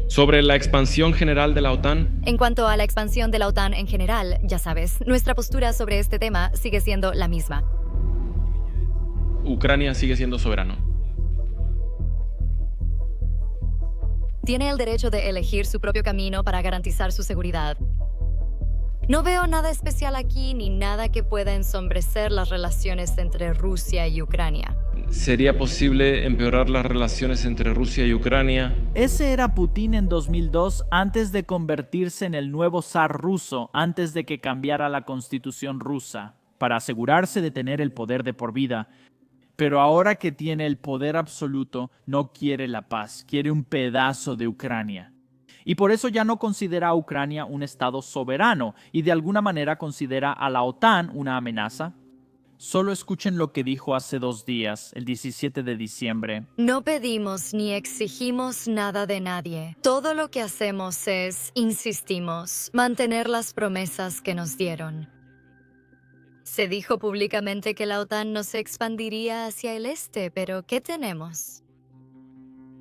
Sobre la expansión general de la OTAN, En cuanto a la expansión de la OTAN en general, ya sabes, nuestra postura sobre este tema sigue siendo la misma. Ucrania sigue siendo soberano. Tiene el derecho de elegir su propio camino para garantizar su seguridad. No veo nada especial aquí ni nada que pueda ensombrecer las relaciones entre Rusia y Ucrania. ¿Sería posible empeorar las relaciones entre Rusia y Ucrania? Ese era Putin en 2002 antes de convertirse en el nuevo zar ruso, antes de que cambiara la constitución rusa, para asegurarse de tener el poder de por vida. Pero ahora que tiene el poder absoluto, no quiere la paz, quiere un pedazo de Ucrania. Y por eso ya no considera a Ucrania un estado soberano y de alguna manera considera a la OTAN una amenaza. Solo escuchen lo que dijo hace 2 días, el 17 de diciembre. No pedimos ni exigimos nada de nadie. Todo lo que hacemos es, insistimos, mantener las promesas que nos dieron. Se dijo públicamente que la OTAN no se expandiría hacia el este, pero ¿qué tenemos?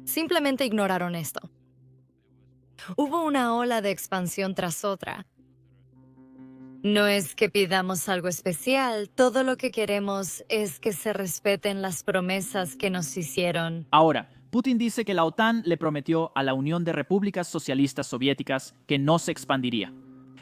Simplemente ignoraron esto. Hubo una ola de expansión tras otra. No es que pidamos algo especial, todo lo que queremos es que se respeten las promesas que nos hicieron. Ahora, Putin dice que la OTAN le prometió a la Unión de Repúblicas Socialistas Soviéticas que no se expandiría.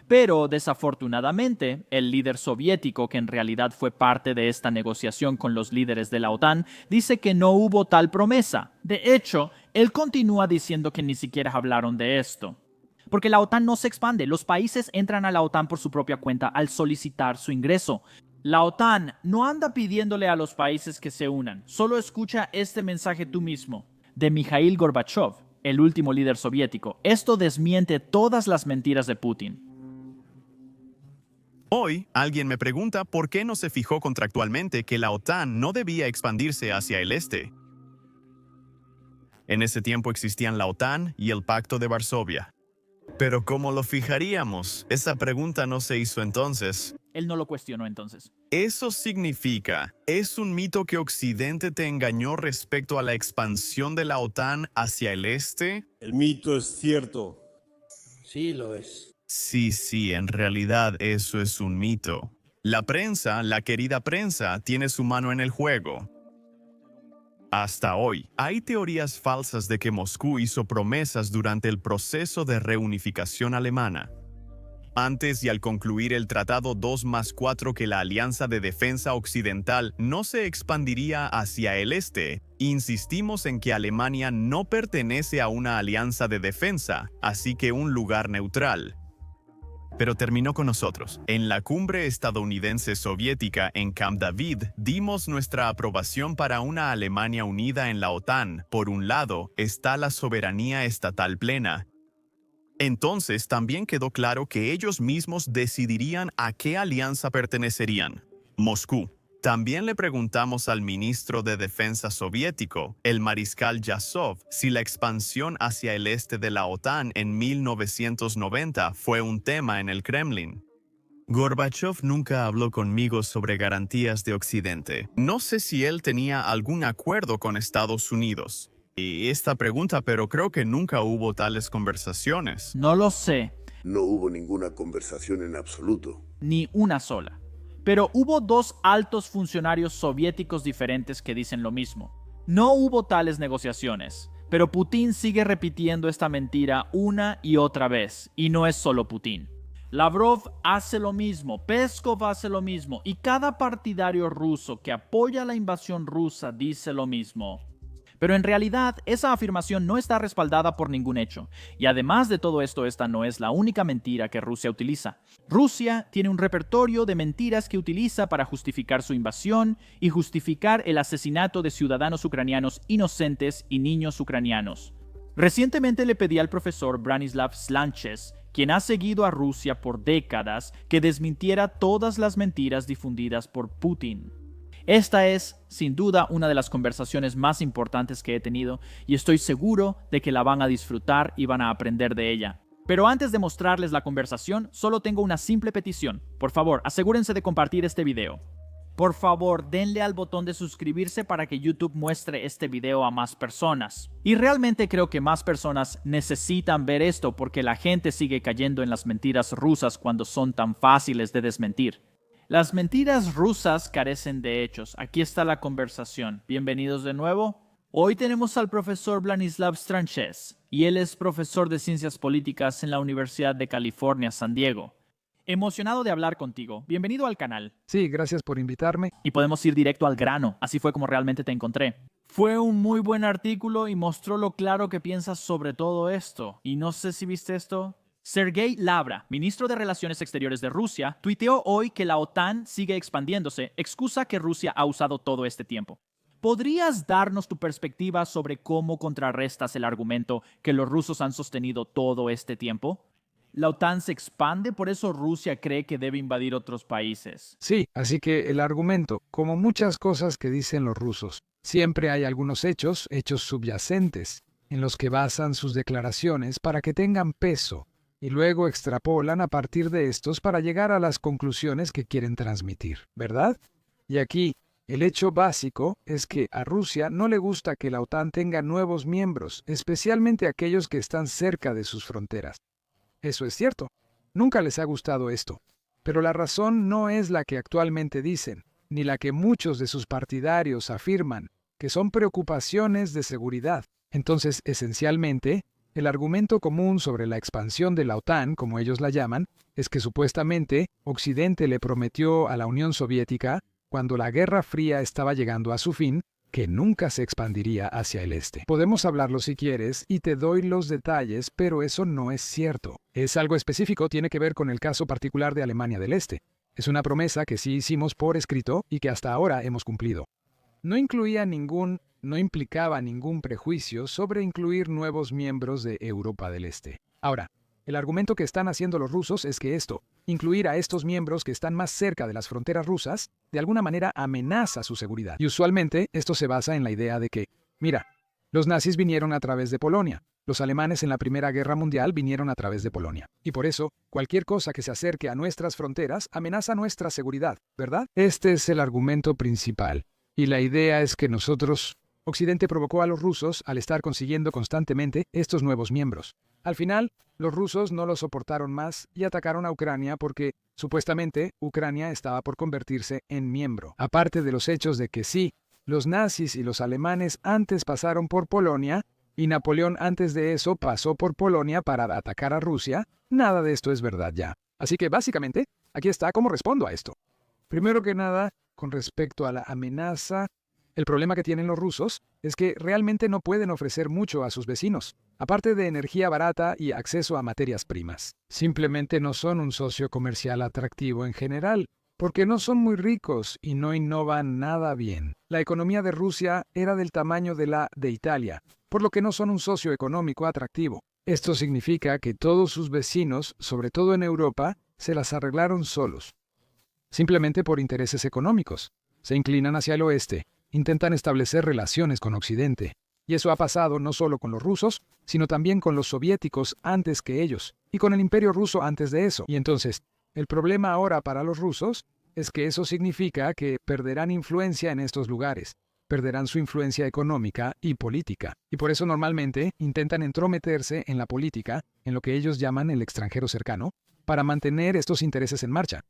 Pero, desafortunadamente, el líder soviético, que en realidad fue parte de esta negociación con los líderes de la OTAN, dice que no hubo tal promesa. De hecho, él continúa diciendo que ni siquiera hablaron de esto. Porque la OTAN no se expande, los países entran a la OTAN por su propia cuenta al solicitar su ingreso. La OTAN no anda pidiéndole a los países que se unan, solo escucha este mensaje tú mismo, de Mikhail Gorbachev, el último líder soviético. Esto desmiente todas las mentiras de Putin. Hoy, alguien me pregunta por qué no se fijó contractualmente que la OTAN no debía expandirse hacia el este. En ese tiempo existían la OTAN y el Pacto de Varsovia. Pero ¿cómo lo fijaríamos? Esa pregunta no se hizo entonces. Él no lo cuestionó entonces. Eso significa, ¿es un mito que Occidente te engañó respecto a la expansión de la OTAN hacia el este? El mito es cierto. Sí, lo es. Sí, en realidad eso es un mito. La prensa, la querida prensa, tiene su mano en el juego. Hasta hoy, hay teorías falsas de que Moscú hizo promesas durante el proceso de reunificación alemana. Antes y al concluir el Tratado 2+4 que la Alianza de Defensa Occidental no se expandiría hacia el este, insistimos en que Alemania no pertenece a una alianza de defensa, así que un lugar neutral. Pero terminó con nosotros. En la cumbre estadounidense soviética en Camp David, dimos nuestra aprobación para una Alemania unida en la OTAN. Por un lado, está la soberanía estatal plena. Entonces, también quedó claro que ellos mismos decidirían a qué alianza pertenecerían. Moscú. También le preguntamos al ministro de Defensa soviético, el mariscal Yasov, si la expansión hacia el este de la OTAN en 1990 fue un tema en el Kremlin. Gorbachev nunca habló conmigo sobre garantías de Occidente. No sé si él tenía algún acuerdo con Estados Unidos. Y esta pregunta, pero creo que nunca hubo tales conversaciones. No lo sé. No hubo ninguna conversación en absoluto. Ni una sola. Pero hubo 2 altos funcionarios soviéticos diferentes que dicen lo mismo. No hubo tales negociaciones, pero Putin sigue repitiendo esta mentira una y otra vez, y no es solo Putin. Lavrov hace lo mismo, Peskov hace lo mismo, y cada partidario ruso que apoya la invasión rusa dice lo mismo. Pero en realidad, esa afirmación no está respaldada por ningún hecho. Y además de todo esto, esta no es la única mentira que Rusia utiliza. Rusia tiene un repertorio de mentiras que utiliza para justificar su invasión y justificar el asesinato de ciudadanos ucranianos inocentes y niños ucranianos. Recientemente le pedí al profesor Branislav Slanches, quien ha seguido a Rusia por décadas, que desmintiera todas las mentiras difundidas por Putin. Esta es, sin duda, una de las conversaciones más importantes que he tenido y estoy seguro de que la van a disfrutar y van a aprender de ella. Pero antes de mostrarles la conversación, solo tengo una simple petición. Por favor, asegúrense de compartir este video. Por favor, denle al botón de suscribirse para que YouTube muestre este video a más personas. Y realmente creo que más personas necesitan ver esto porque la gente sigue cayendo en las mentiras rusas cuando son tan fáciles de desmentir. Las mentiras rusas carecen de hechos. Aquí está la conversación. Bienvenidos de nuevo. Hoy tenemos al profesor Branislav Stranches, y él es profesor de Ciencias Políticas en la Universidad de California, San Diego. Emocionado de hablar contigo. Bienvenido al canal. Sí, gracias por invitarme. Y podemos ir directo al grano. Así fue como realmente te encontré. Fue un muy buen artículo y mostró lo claro que piensas sobre todo esto. Y no sé si viste esto. Sergei Lavrov, ministro de Relaciones Exteriores de Rusia, tuiteó hoy que la OTAN sigue expandiéndose, excusa que Rusia ha usado todo este tiempo. ¿Podrías darnos tu perspectiva sobre cómo contrarrestas el argumento que los rusos han sostenido todo este tiempo? La OTAN se expande, por eso Rusia cree que debe invadir otros países. Sí, así que el argumento, como muchas cosas que dicen los rusos, siempre hay algunos hechos subyacentes, en los que basan sus declaraciones para que tengan peso, y luego extrapolan a partir de estos para llegar a las conclusiones que quieren transmitir, ¿verdad? Y aquí, el hecho básico es que a Rusia no le gusta que la OTAN tenga nuevos miembros, especialmente aquellos que están cerca de sus fronteras. Eso es cierto. Nunca les ha gustado esto. Pero la razón no es la que actualmente dicen, ni la que muchos de sus partidarios afirman, que son preocupaciones de seguridad. Entonces, esencialmente, el argumento común sobre la expansión de la OTAN, como ellos la llaman, es que supuestamente Occidente le prometió a la Unión Soviética, cuando la Guerra Fría estaba llegando a su fin, que nunca se expandiría hacia el este. Podemos hablarlo si quieres y te doy los detalles, pero eso no es cierto. Es algo específico, tiene que ver con el caso particular de Alemania del Este. Es una promesa que sí hicimos por escrito y que hasta ahora hemos cumplido. No implicaba ningún prejuicio sobre incluir nuevos miembros de Europa del Este. Ahora, el argumento que están haciendo los rusos es que incluir a estos miembros que están más cerca de las fronteras rusas, de alguna manera amenaza su seguridad. Y usualmente esto se basa en la idea de que, mira, los nazis vinieron a través de Polonia, los alemanes en la Primera Guerra Mundial vinieron a través de Polonia. Y por eso, cualquier cosa que se acerque a nuestras fronteras amenaza nuestra seguridad, ¿verdad? Este es el argumento principal. Y la idea es que Occidente provocó a los rusos al estar consiguiendo constantemente estos nuevos miembros. Al final, los rusos no lo soportaron más y atacaron a Ucrania porque, supuestamente, Ucrania estaba por convertirse en miembro. Aparte de los hechos de que sí, los nazis y los alemanes antes pasaron por Polonia, y Napoleón antes de eso pasó por Polonia para atacar a Rusia, nada de esto es verdad ya. Así que, básicamente, aquí está cómo respondo a esto. Primero que nada, con respecto a la amenaza, el problema que tienen los rusos es que realmente no pueden ofrecer mucho a sus vecinos, aparte de energía barata y acceso a materias primas. Simplemente no son un socio comercial atractivo en general, porque no son muy ricos y no innovan nada bien. La economía de Rusia era del tamaño de la de Italia, por lo que no son un socio económico atractivo. Esto significa que todos sus vecinos, sobre todo en Europa, se las arreglaron solos, simplemente por intereses económicos. Se inclinan hacia el oeste. Intentan establecer relaciones con Occidente. Y eso ha pasado no solo con los rusos, sino también con los soviéticos antes que ellos, y con el Imperio Ruso antes de eso. Y entonces, el problema ahora para los rusos es que eso significa que perderán influencia en estos lugares, perderán su influencia económica y política. Y por eso normalmente intentan entrometerse en la política, en lo que ellos llaman el extranjero cercano, para mantener estos intereses en marcha.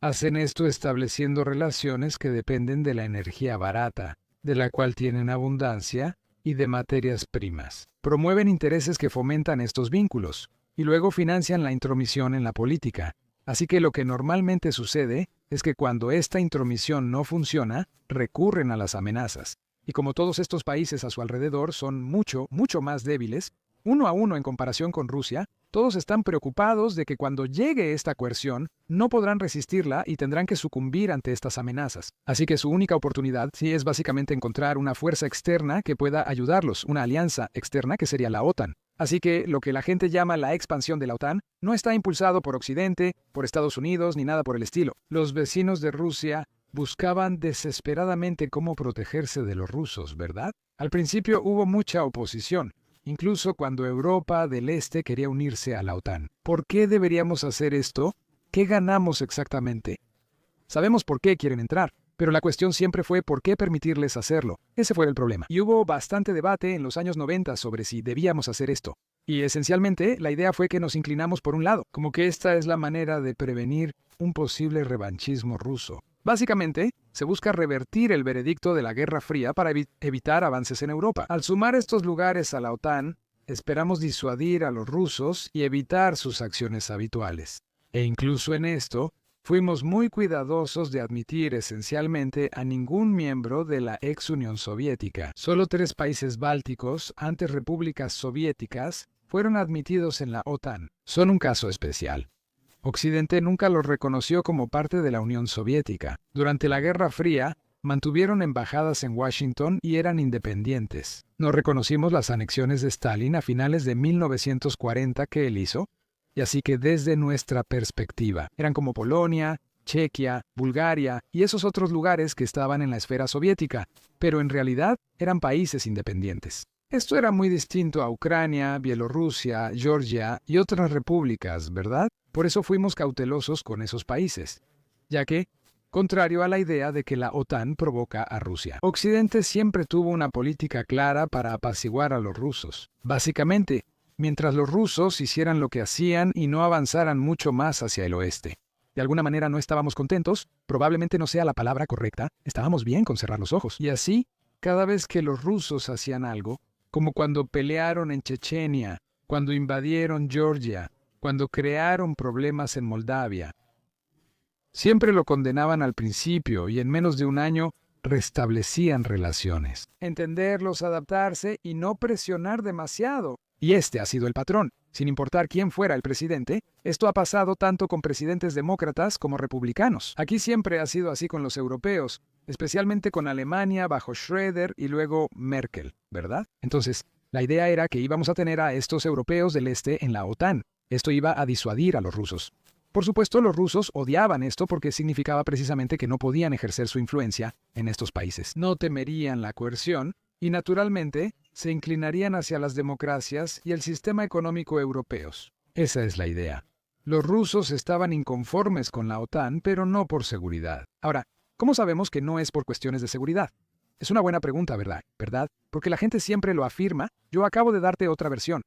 Hacen esto estableciendo relaciones que dependen de la energía barata, de la cual tienen abundancia, y de materias primas. Promueven intereses que fomentan estos vínculos, y luego financian la intromisión en la política. Así que lo que normalmente sucede es que cuando esta intromisión no funciona, recurren a las amenazas. Y como todos estos países a su alrededor son mucho más débiles, uno a uno en comparación con Rusia, todos están preocupados de que cuando llegue esta coerción, no podrán resistirla y tendrán que sucumbir ante estas amenazas. Así que su única oportunidad sí es básicamente encontrar una fuerza externa que pueda ayudarlos, una alianza externa que sería la OTAN. Así que lo que la gente llama la expansión de la OTAN no está impulsado por Occidente, por Estados Unidos ni nada por el estilo. Los vecinos de Rusia buscaban desesperadamente cómo protegerse de los rusos, ¿verdad? Al principio hubo mucha oposición, incluso cuando Europa del Este quería unirse a la OTAN. ¿Por qué deberíamos hacer esto? ¿Qué ganamos exactamente? Sabemos por qué quieren entrar. Pero la cuestión siempre fue por qué permitirles hacerlo. Ese fue el problema. Y hubo bastante debate en los años 90 sobre si debíamos hacer esto. Y esencialmente, la idea fue que nos inclinamos por un lado, como que esta es la manera de prevenir un posible revanchismo ruso. Básicamente, se busca revertir el veredicto de la Guerra Fría para evitar avances en Europa. Al sumar estos lugares a la OTAN, esperamos disuadir a los rusos y evitar sus acciones habituales. E incluso en esto, fuimos muy cuidadosos de admitir esencialmente a ningún miembro de la ex Unión Soviética. Solo 3 países bálticos, antes repúblicas soviéticas, fueron admitidos en la OTAN. Son un caso especial. Occidente nunca los reconoció como parte de la Unión Soviética. Durante la Guerra Fría, mantuvieron embajadas en Washington y eran independientes. No reconocimos las anexiones de Stalin a finales de 1940 que él hizo, y así que desde nuestra perspectiva, eran como Polonia, Chequia, Bulgaria y esos otros lugares que estaban en la esfera soviética, pero en realidad eran países independientes. Esto era muy distinto a Ucrania, Bielorrusia, Georgia y otras repúblicas, ¿verdad? Por eso fuimos cautelosos con esos países, ya que, contrario a la idea de que la OTAN provoca a Rusia, Occidente siempre tuvo una política clara para apaciguar a los rusos. Básicamente, mientras los rusos hicieran lo que hacían y no avanzaran mucho más hacia el oeste. De alguna manera no estábamos contentos, probablemente no sea la palabra correcta, estábamos bien con cerrar los ojos. Y así, cada vez que los rusos hacían algo, como cuando pelearon en Chechenia, cuando invadieron Georgia, cuando crearon problemas en Moldavia, siempre lo condenaban al principio y en menos de un año restablecían relaciones. Entenderlos, adaptarse y no presionar demasiado. Y este ha sido el patrón. Sin importar quién fuera el presidente, esto ha pasado tanto con presidentes demócratas como republicanos. Aquí siempre ha sido así con los europeos, especialmente con Alemania bajo Schröder y luego Merkel, ¿verdad? Entonces, la idea era que íbamos a tener a estos europeos del este en la OTAN. Esto iba a disuadir a los rusos. Por supuesto, los rusos odiaban esto porque significaba precisamente que no podían ejercer su influencia en estos países. No temerían la coerción y, naturalmente, se inclinarían hacia las democracias y el sistema económico europeos. Esa es la idea. Los rusos estaban inconformes con la OTAN, pero no por seguridad. Ahora, ¿cómo sabemos que no es por cuestiones de seguridad? Es una buena pregunta, ¿verdad? Porque la gente siempre lo afirma. Yo acabo de darte otra versión.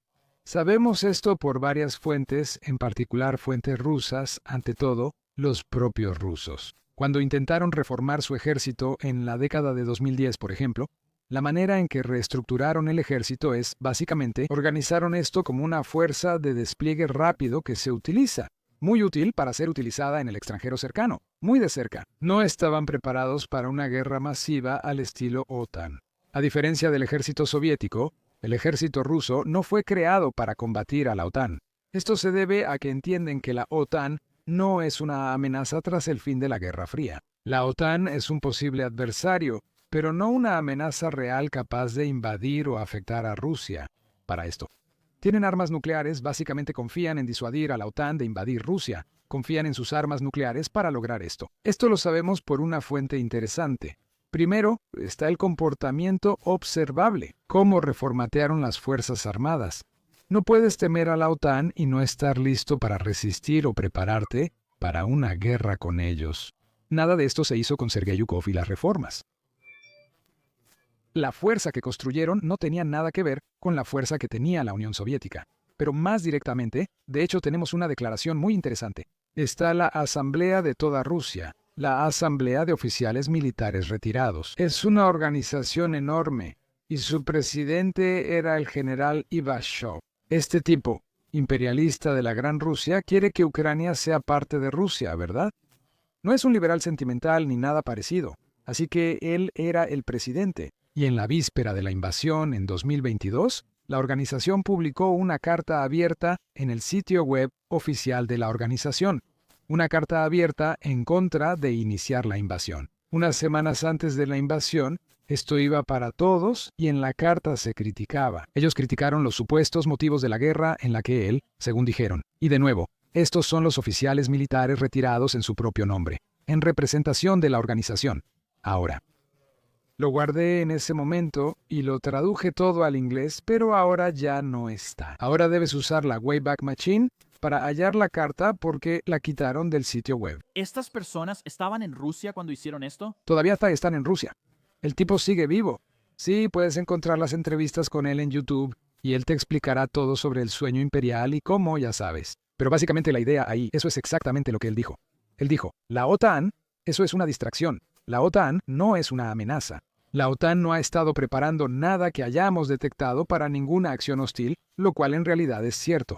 Sabemos esto por varias fuentes, en particular fuentes rusas, ante todo, los propios rusos. Cuando intentaron reformar su ejército en la década de 2010, por ejemplo, la manera en que reestructuraron el ejército es, básicamente, organizaron esto como una fuerza de despliegue rápido que se utiliza, muy útil para ser utilizada en el extranjero cercano, muy de cerca. No estaban preparados para una guerra masiva al estilo OTAN. A diferencia del ejército soviético, el ejército ruso no fue creado para combatir a la OTAN. Esto se debe a que entienden que la OTAN no es una amenaza tras el fin de la Guerra Fría. La OTAN es un posible adversario, pero no una amenaza real capaz de invadir o afectar a Rusia. Para esto, tienen armas nucleares, básicamente confían en disuadir a la OTAN de invadir Rusia. Confían en sus armas nucleares para lograr esto. Esto lo sabemos por una fuente interesante. Primero, está el comportamiento observable, cómo reformatearon las Fuerzas Armadas. No puedes temer a la OTAN y no estar listo para resistir o prepararte para una guerra con ellos. Nada de esto se hizo con Sergei Yukov y las reformas. La fuerza que construyeron no tenía nada que ver con la fuerza que tenía la Unión Soviética. Pero más directamente, de hecho tenemos una declaración muy interesante. Está la Asamblea de toda Rusia, la Asamblea de Oficiales Militares Retirados. Es una organización enorme, y su presidente era el general Ivashov. Este tipo, imperialista de la Gran Rusia, quiere que Ucrania sea parte de Rusia, ¿verdad? No es un liberal sentimental ni nada parecido, así que él era el presidente. Y en la víspera de la invasión, en 2022, la organización publicó una carta abierta en el sitio web oficial de la organización. Una carta abierta en contra de iniciar la invasión. Unas semanas antes de la invasión, esto iba para todos y en la carta se criticaba. Ellos criticaron los supuestos motivos de la guerra en la que él, según dijeron. Y de nuevo, estos son los oficiales militares retirados en su propio nombre, en representación de la organización. Ahora, lo guardé en ese momento y lo traduje todo al inglés, pero ahora ya no está. Ahora debes usar la Wayback Machine para hallar la carta porque la quitaron del sitio web. ¿Estas personas estaban en Rusia cuando hicieron esto? Todavía están en Rusia. El tipo sigue vivo. Sí, puedes encontrar las entrevistas con él en YouTube y él te explicará todo sobre el sueño imperial y cómo, ya sabes. Pero básicamente la idea ahí, eso es exactamente lo que él dijo. Él dijo, la OTAN, eso es una distracción. La OTAN no es una amenaza. La OTAN no ha estado preparando nada que hayamos detectado para ninguna acción hostil, lo cual en realidad es cierto.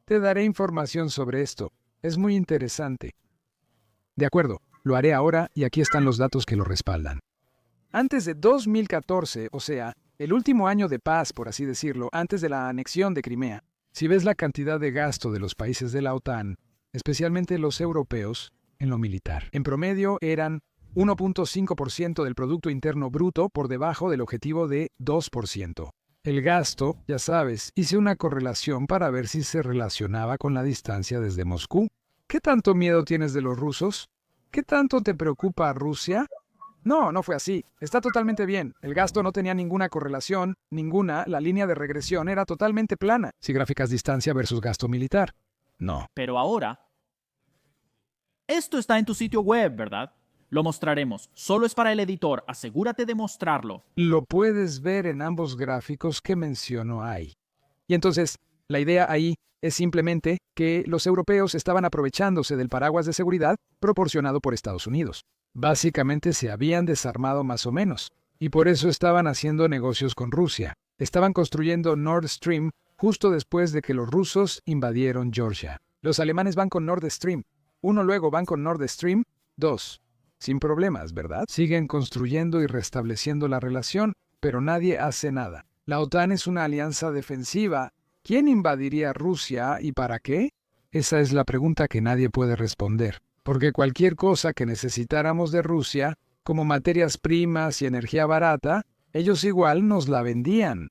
Te daré información sobre esto. Es muy interesante. De acuerdo, lo haré ahora y aquí están los datos que lo respaldan. Antes de 2014, o sea, el último año de paz, por así decirlo, antes de la anexión de Crimea, si ves la cantidad de gasto de los países de la OTAN, especialmente los europeos, en lo militar, en promedio eran 1.5% del Producto Interno Bruto por debajo del objetivo de 2%. El gasto, ya sabes, hice una correlación para ver si se relacionaba con la distancia desde Moscú. ¿Qué tanto miedo tienes de los rusos? ¿Qué tanto te preocupa Rusia? No, no fue así. Está totalmente bien. El gasto no tenía ninguna correlación, ninguna. La línea de regresión era totalmente plana. Si gráficas distancia versus gasto militar. No. Pero ahora... Esto está en tu sitio web, ¿verdad? Lo mostraremos. Solo es para el editor. Asegúrate de mostrarlo. Lo puedes ver en ambos gráficos que menciono ahí. Y entonces, la idea ahí es simplemente que los europeos estaban aprovechándose del paraguas de seguridad proporcionado por Estados Unidos. Básicamente se habían desarmado más o menos, y por eso estaban haciendo negocios con Rusia. Estaban construyendo Nord Stream justo después de que los rusos invadieron Georgia. Los alemanes van con Nord Stream 1, luego van con Nord Stream 2. Sin problemas, ¿verdad? Siguen construyendo y restableciendo la relación, pero nadie hace nada. La OTAN es una alianza defensiva. ¿Quién invadiría Rusia y para qué? Esa es la pregunta que nadie puede responder. Porque cualquier cosa que necesitáramos de Rusia, como materias primas y energía barata, ellos igual nos la vendían.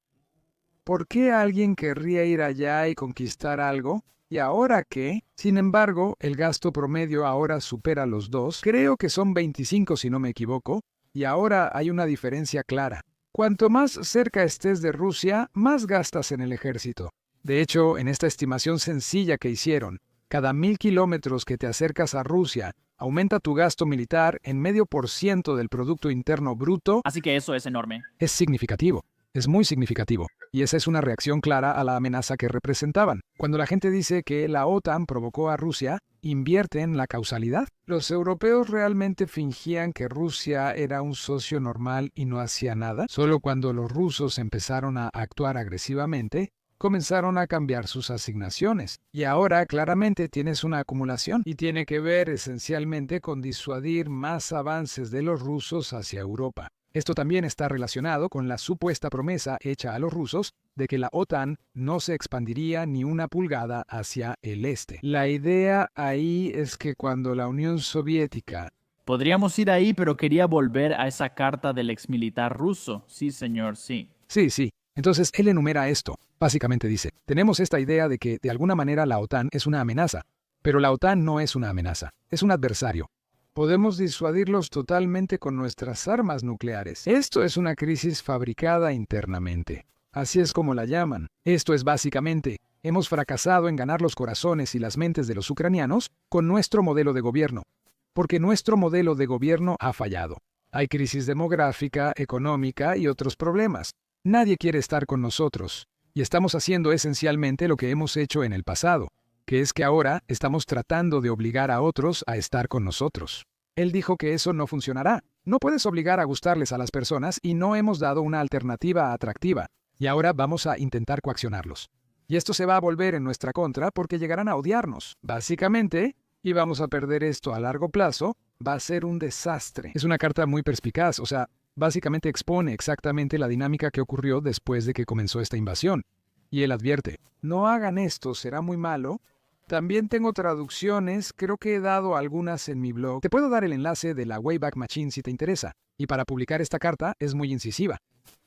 ¿Por qué alguien querría ir allá y conquistar algo? ¿Y ahora qué? Sin embargo, el gasto promedio ahora supera los 2, creo que son 25 si no me equivoco, y ahora hay una diferencia clara. Cuanto más cerca estés de Rusia, más gastas en el ejército. De hecho, en esta estimación sencilla que hicieron, cada 1000 kilómetros que te acercas a Rusia, aumenta tu gasto militar en 0,5% del Producto Interno Bruto. Así que eso es enorme. Es significativo, es muy significativo. Y esa es una reacción clara a la amenaza que representaban. Cuando la gente dice que la OTAN provocó a Rusia, invierte en la causalidad. ¿Los europeos realmente fingían que Rusia era un socio normal y no hacía nada? Solo cuando los rusos empezaron a actuar agresivamente, comenzaron a cambiar sus asignaciones. Y ahora claramente tienes una acumulación y tiene que ver esencialmente con disuadir más avances de los rusos hacia Europa. Esto también está relacionado con la supuesta promesa hecha a los rusos de que la OTAN no se expandiría ni una pulgada hacia el este. La idea ahí es que cuando la Unión Soviética... Podríamos ir ahí, pero quería volver a esa carta del exmilitar ruso. Sí, señor, sí. Sí. Entonces él enumera esto. Básicamente dice, tenemos esta idea de que de alguna manera la OTAN es una amenaza, pero la OTAN no es una amenaza, es un adversario. Podemos disuadirlos totalmente con nuestras armas nucleares. Esto es una crisis fabricada internamente. Así es como la llaman. Esto es básicamente, hemos fracasado en ganar los corazones y las mentes de los ucranianos con nuestro modelo de gobierno, porque nuestro modelo de gobierno ha fallado. Hay crisis demográfica, económica y otros problemas. Nadie quiere estar con nosotros, y estamos haciendo esencialmente lo que hemos hecho en el pasado, que es que ahora estamos tratando de obligar a otros a estar con nosotros. Él dijo que eso no funcionará. No puedes obligar a gustarles a las personas y no hemos dado una alternativa atractiva, y ahora vamos a intentar coaccionarlos. Y esto se va a volver en nuestra contra porque llegarán a odiarnos, básicamente, y vamos a perder esto a largo plazo. Va a ser un desastre. Es una carta muy perspicaz, o sea, básicamente expone exactamente la dinámica que ocurrió después de que comenzó esta invasión. Y él advierte, no hagan esto, será muy malo. También tengo traducciones, creo que he dado algunas en mi blog. Te puedo dar el enlace de la Wayback Machine si te interesa. Y para publicar esta carta es muy incisiva.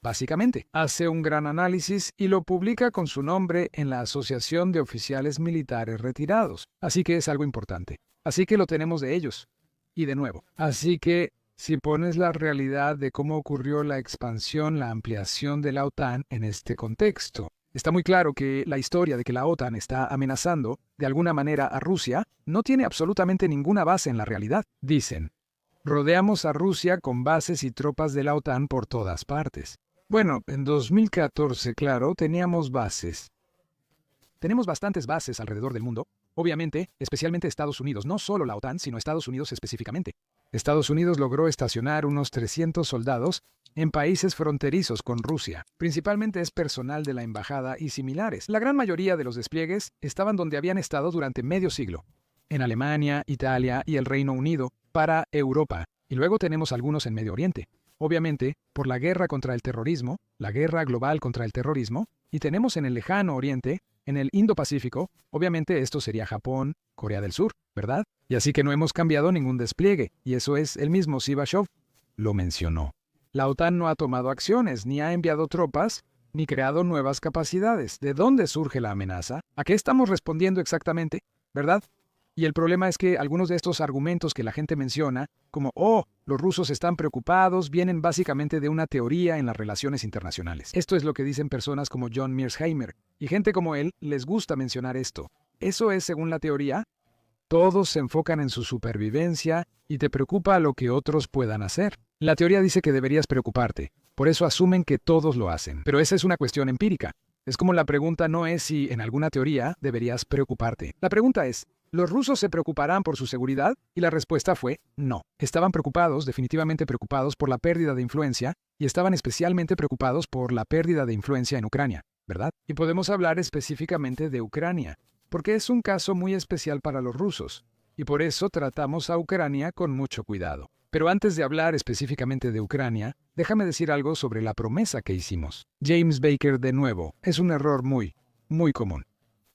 Básicamente, hace un gran análisis y lo publica con su nombre en la Asociación de Oficiales Militares Retirados. Así que es algo importante. Así que lo tenemos de ellos. Y de nuevo, así que si pones la realidad de cómo ocurrió la expansión, la ampliación de la OTAN en este contexto, Está muy claro que la historia de que la OTAN está amenazando, de alguna manera, a Rusia, no tiene absolutamente ninguna base en la realidad. Dicen, rodeamos a Rusia con bases y tropas de la OTAN por todas partes. Bueno, en 2014, claro, teníamos bases. Tenemos bastantes bases alrededor del mundo. Obviamente, especialmente Estados Unidos, no solo la OTAN, sino Estados Unidos específicamente. Estados Unidos logró estacionar unos 300 soldados en países fronterizos con Rusia. Principalmente es personal de la embajada y similares. La gran mayoría de los despliegues estaban donde habían estado durante medio siglo. En Alemania, Italia y el Reino Unido, para Europa. Y luego tenemos algunos en Medio Oriente. Obviamente, por la guerra contra el terrorismo, la guerra global contra el terrorismo, y tenemos en el lejano Oriente, en el Indo-Pacífico, obviamente esto sería Japón, Corea del Sur, ¿verdad? Y así que no hemos cambiado ningún despliegue, y eso es el mismo Sivashov lo mencionó. La OTAN no ha tomado acciones, ni ha enviado tropas, ni creado nuevas capacidades. ¿De dónde surge la amenaza? ¿A qué estamos respondiendo exactamente? ¿Verdad? Y el problema es que algunos de estos argumentos que la gente menciona, como, los rusos están preocupados, vienen básicamente de una teoría en las relaciones internacionales. Esto es lo que dicen personas como John Mearsheimer, y gente como él les gusta mencionar esto. Eso es según la teoría. Todos se enfocan en su supervivencia y te preocupa lo que otros puedan hacer. La teoría dice que deberías preocuparte, por eso asumen que todos lo hacen. Pero esa es una cuestión empírica. Es como la pregunta no es si en alguna teoría deberías preocuparte. La pregunta es, ¿los rusos se preocuparán por su seguridad? Y la respuesta fue no. Estaban preocupados, definitivamente preocupados por la pérdida de influencia, y estaban especialmente preocupados por la pérdida de influencia en Ucrania, ¿verdad? Y podemos hablar específicamente de Ucrania, porque es un caso muy especial para los rusos, y por eso tratamos a Ucrania con mucho cuidado. Pero antes de hablar específicamente de Ucrania, déjame decir algo sobre la promesa que hicimos. James Baker de nuevo, es un error muy común.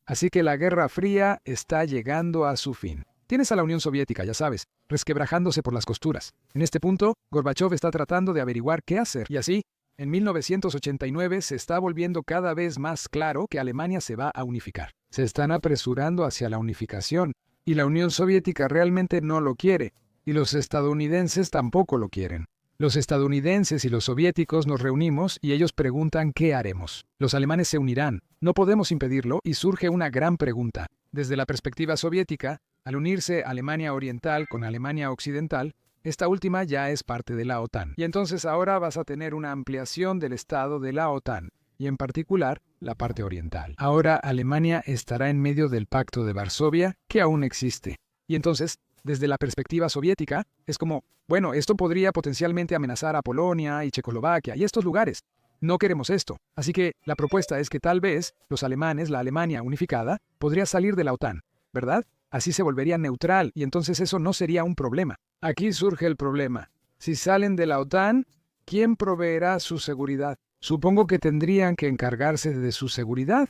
Así que la Guerra Fría está llegando a su fin. Tienes a la Unión Soviética, ya sabes, resquebrajándose por las costuras. En este punto, Gorbachov está tratando de averiguar qué hacer. Y así, en 1989 se está volviendo cada vez más claro que Alemania se va a unificar. Se están apresurando hacia la unificación, y la Unión Soviética realmente no lo quiere, y los estadounidenses tampoco lo quieren. Los estadounidenses y los soviéticos nos reunimos y ellos preguntan qué haremos. Los alemanes se unirán, no podemos impedirlo y surge una gran pregunta. Desde la perspectiva soviética, al unirse Alemania Oriental con Alemania Occidental, esta última ya es parte de la OTAN. Y entonces ahora vas a tener una ampliación del estado de la OTAN, y en particular la parte oriental. Ahora Alemania estará en medio del Pacto de Varsovia, que aún existe. Y entonces, desde la perspectiva soviética, es como, bueno, esto podría potencialmente amenazar a Polonia y Checoslovaquia y estos lugares. No queremos esto. Así que la propuesta es que tal vez los alemanes, la Alemania unificada, podría salir de la OTAN, ¿verdad? Así se volvería neutral y entonces eso no sería un problema. Aquí surge el problema. Si salen de la OTAN, ¿quién proveerá su seguridad? Supongo que tendrían que encargarse de su seguridad.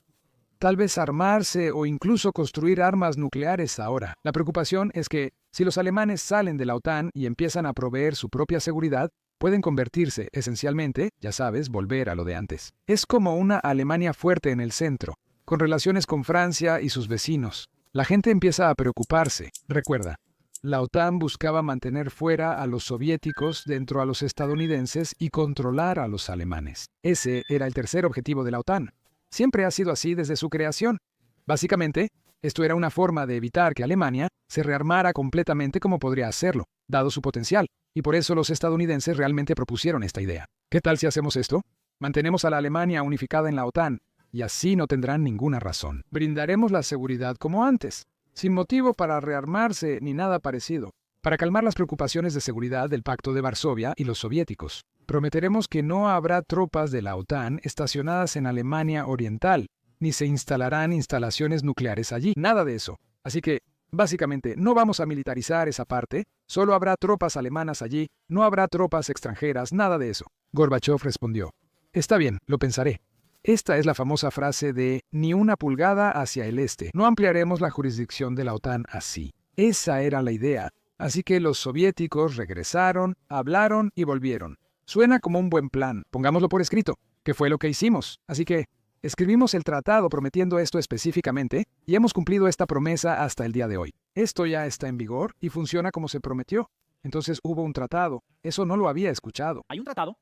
Tal vez armarse o incluso construir armas nucleares ahora. La preocupación es que, si los alemanes salen de la OTAN y empiezan a proveer su propia seguridad, pueden convertirse, esencialmente, ya sabes, volver a lo de antes. Es como una Alemania fuerte en el centro, con relaciones con Francia y sus vecinos. La gente empieza a preocuparse. Recuerda, la OTAN buscaba mantener fuera a los soviéticos dentro a los estadounidenses y controlar a los alemanes. Ese era el tercer objetivo de la OTAN. Siempre ha sido así desde su creación. Básicamente, esto era una forma de evitar que Alemania se rearmara completamente como podría hacerlo, dado su potencial, y por eso los estadounidenses realmente propusieron esta idea. ¿Qué tal si hacemos esto? Mantenemos a la Alemania unificada en la OTAN, y así no tendrán ninguna razón. Brindaremos la seguridad como antes, sin motivo para rearmarse ni nada parecido, para calmar las preocupaciones de seguridad del Pacto de Varsovia y los soviéticos. Prometeremos que no habrá tropas de la OTAN estacionadas en Alemania Oriental, ni se instalarán instalaciones nucleares allí. Nada de eso. Así que, básicamente, no vamos a militarizar esa parte, solo habrá tropas alemanas allí, no habrá tropas extranjeras, nada de eso. Gorbachov respondió, está bien, lo pensaré. Esta es la famosa frase de ni una pulgada hacia el este. No ampliaremos la jurisdicción de la OTAN así. Esa era la idea. Así que los soviéticos regresaron, hablaron y volvieron. Suena como un buen plan. Pongámoslo por escrito, que fue lo que hicimos. Así que escribimos el tratado prometiendo esto específicamente y hemos cumplido esta promesa hasta el día de hoy. Esto ya está en vigor y funciona como se prometió. Entonces hubo un tratado. Eso no lo había escuchado. ¿Hay un tratado?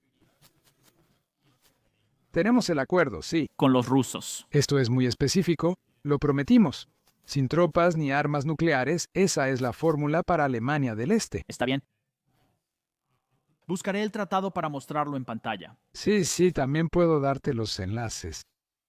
Tenemos el acuerdo, sí. Con los rusos. Esto es muy específico, lo prometimos. Sin tropas ni armas nucleares, esa es la fórmula para Alemania del Este. ¿Está bien? Buscaré el tratado para mostrarlo en pantalla. Sí, también puedo darte los enlaces.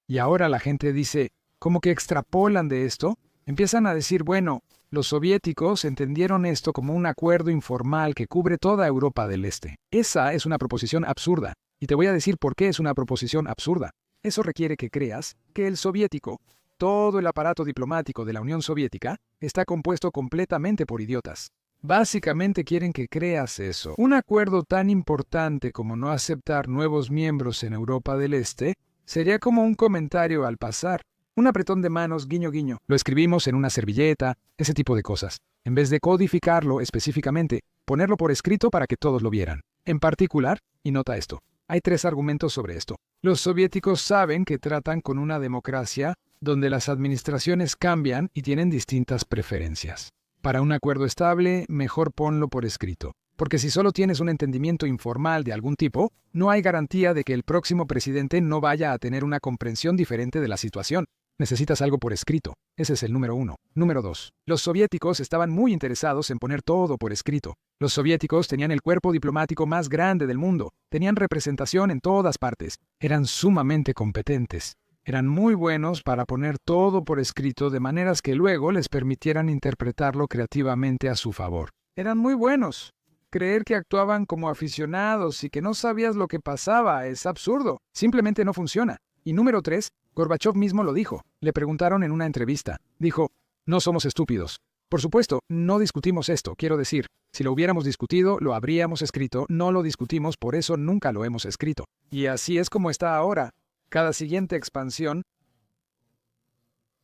Y ahora la gente dice, ¿cómo que extrapolan de esto? Empiezan a decir, bueno, los soviéticos entendieron esto como un acuerdo informal que cubre toda Europa del Este. Esa es una proposición absurda. Y te voy a decir por qué es una proposición absurda. Eso requiere que creas que el soviético, todo el aparato diplomático de la Unión Soviética, está compuesto completamente por idiotas. Básicamente quieren que creas eso. Un acuerdo tan importante como no aceptar nuevos miembros en Europa del Este sería como un comentario al pasar. Un apretón de manos, guiño guiño. Lo escribimos en una servilleta, ese tipo de cosas. En vez de codificarlo específicamente, ponerlo por escrito para que todos lo vieran. En particular, y nota esto, hay 3 argumentos sobre esto. Los soviéticos saben que tratan con una democracia donde las administraciones cambian y tienen distintas preferencias. Para un acuerdo estable, mejor ponlo por escrito. Porque si solo tienes un entendimiento informal de algún tipo, no hay garantía de que el próximo presidente no vaya a tener una comprensión diferente de la situación. Necesitas algo por escrito. Ese es el número 1. Número 2. Los soviéticos estaban muy interesados en poner todo por escrito. Los soviéticos tenían el cuerpo diplomático más grande del mundo. Tenían representación en todas partes. Eran sumamente competentes. Eran muy buenos para poner todo por escrito de maneras que luego les permitieran interpretarlo creativamente a su favor. Eran muy buenos. Creer que actuaban como aficionados y que no sabías lo que pasaba es absurdo. Simplemente no funciona. Y número 3, Gorbachov mismo lo dijo. Le preguntaron en una entrevista. Dijo, no somos estúpidos. Por supuesto, no discutimos esto. Quiero decir, si lo hubiéramos discutido, lo habríamos escrito. No lo discutimos, por eso nunca lo hemos escrito. Y así es como está ahora. Cada siguiente expansión,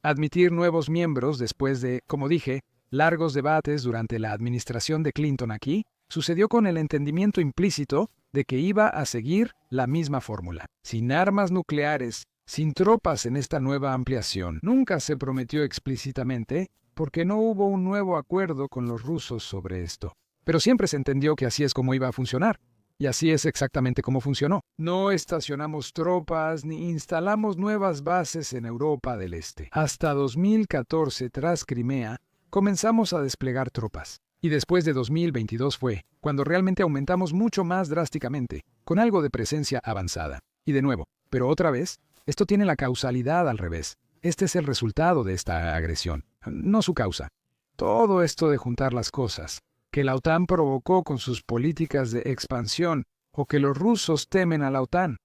admitir nuevos miembros después de, como dije, largos debates durante la administración de Clinton aquí, sucedió con el entendimiento implícito de que iba a seguir la misma fórmula. Sin armas nucleares, sin tropas en esta nueva ampliación. Nunca se prometió explícitamente porque no hubo un nuevo acuerdo con los rusos sobre esto. Pero siempre se entendió que así es como iba a funcionar. Y así es exactamente como funcionó. No estacionamos tropas ni instalamos nuevas bases en Europa del Este. Hasta 2014, tras Crimea, comenzamos a desplegar tropas. Y después de 2022 fue cuando realmente aumentamos mucho más drásticamente, con algo de presencia avanzada. Y de nuevo, pero otra vez, esto tiene la causalidad al revés. Este es el resultado de esta agresión, no su causa. Todo esto de juntar las cosas, que la OTAN provocó con sus políticas de expansión, o que los rusos temen a la OTAN.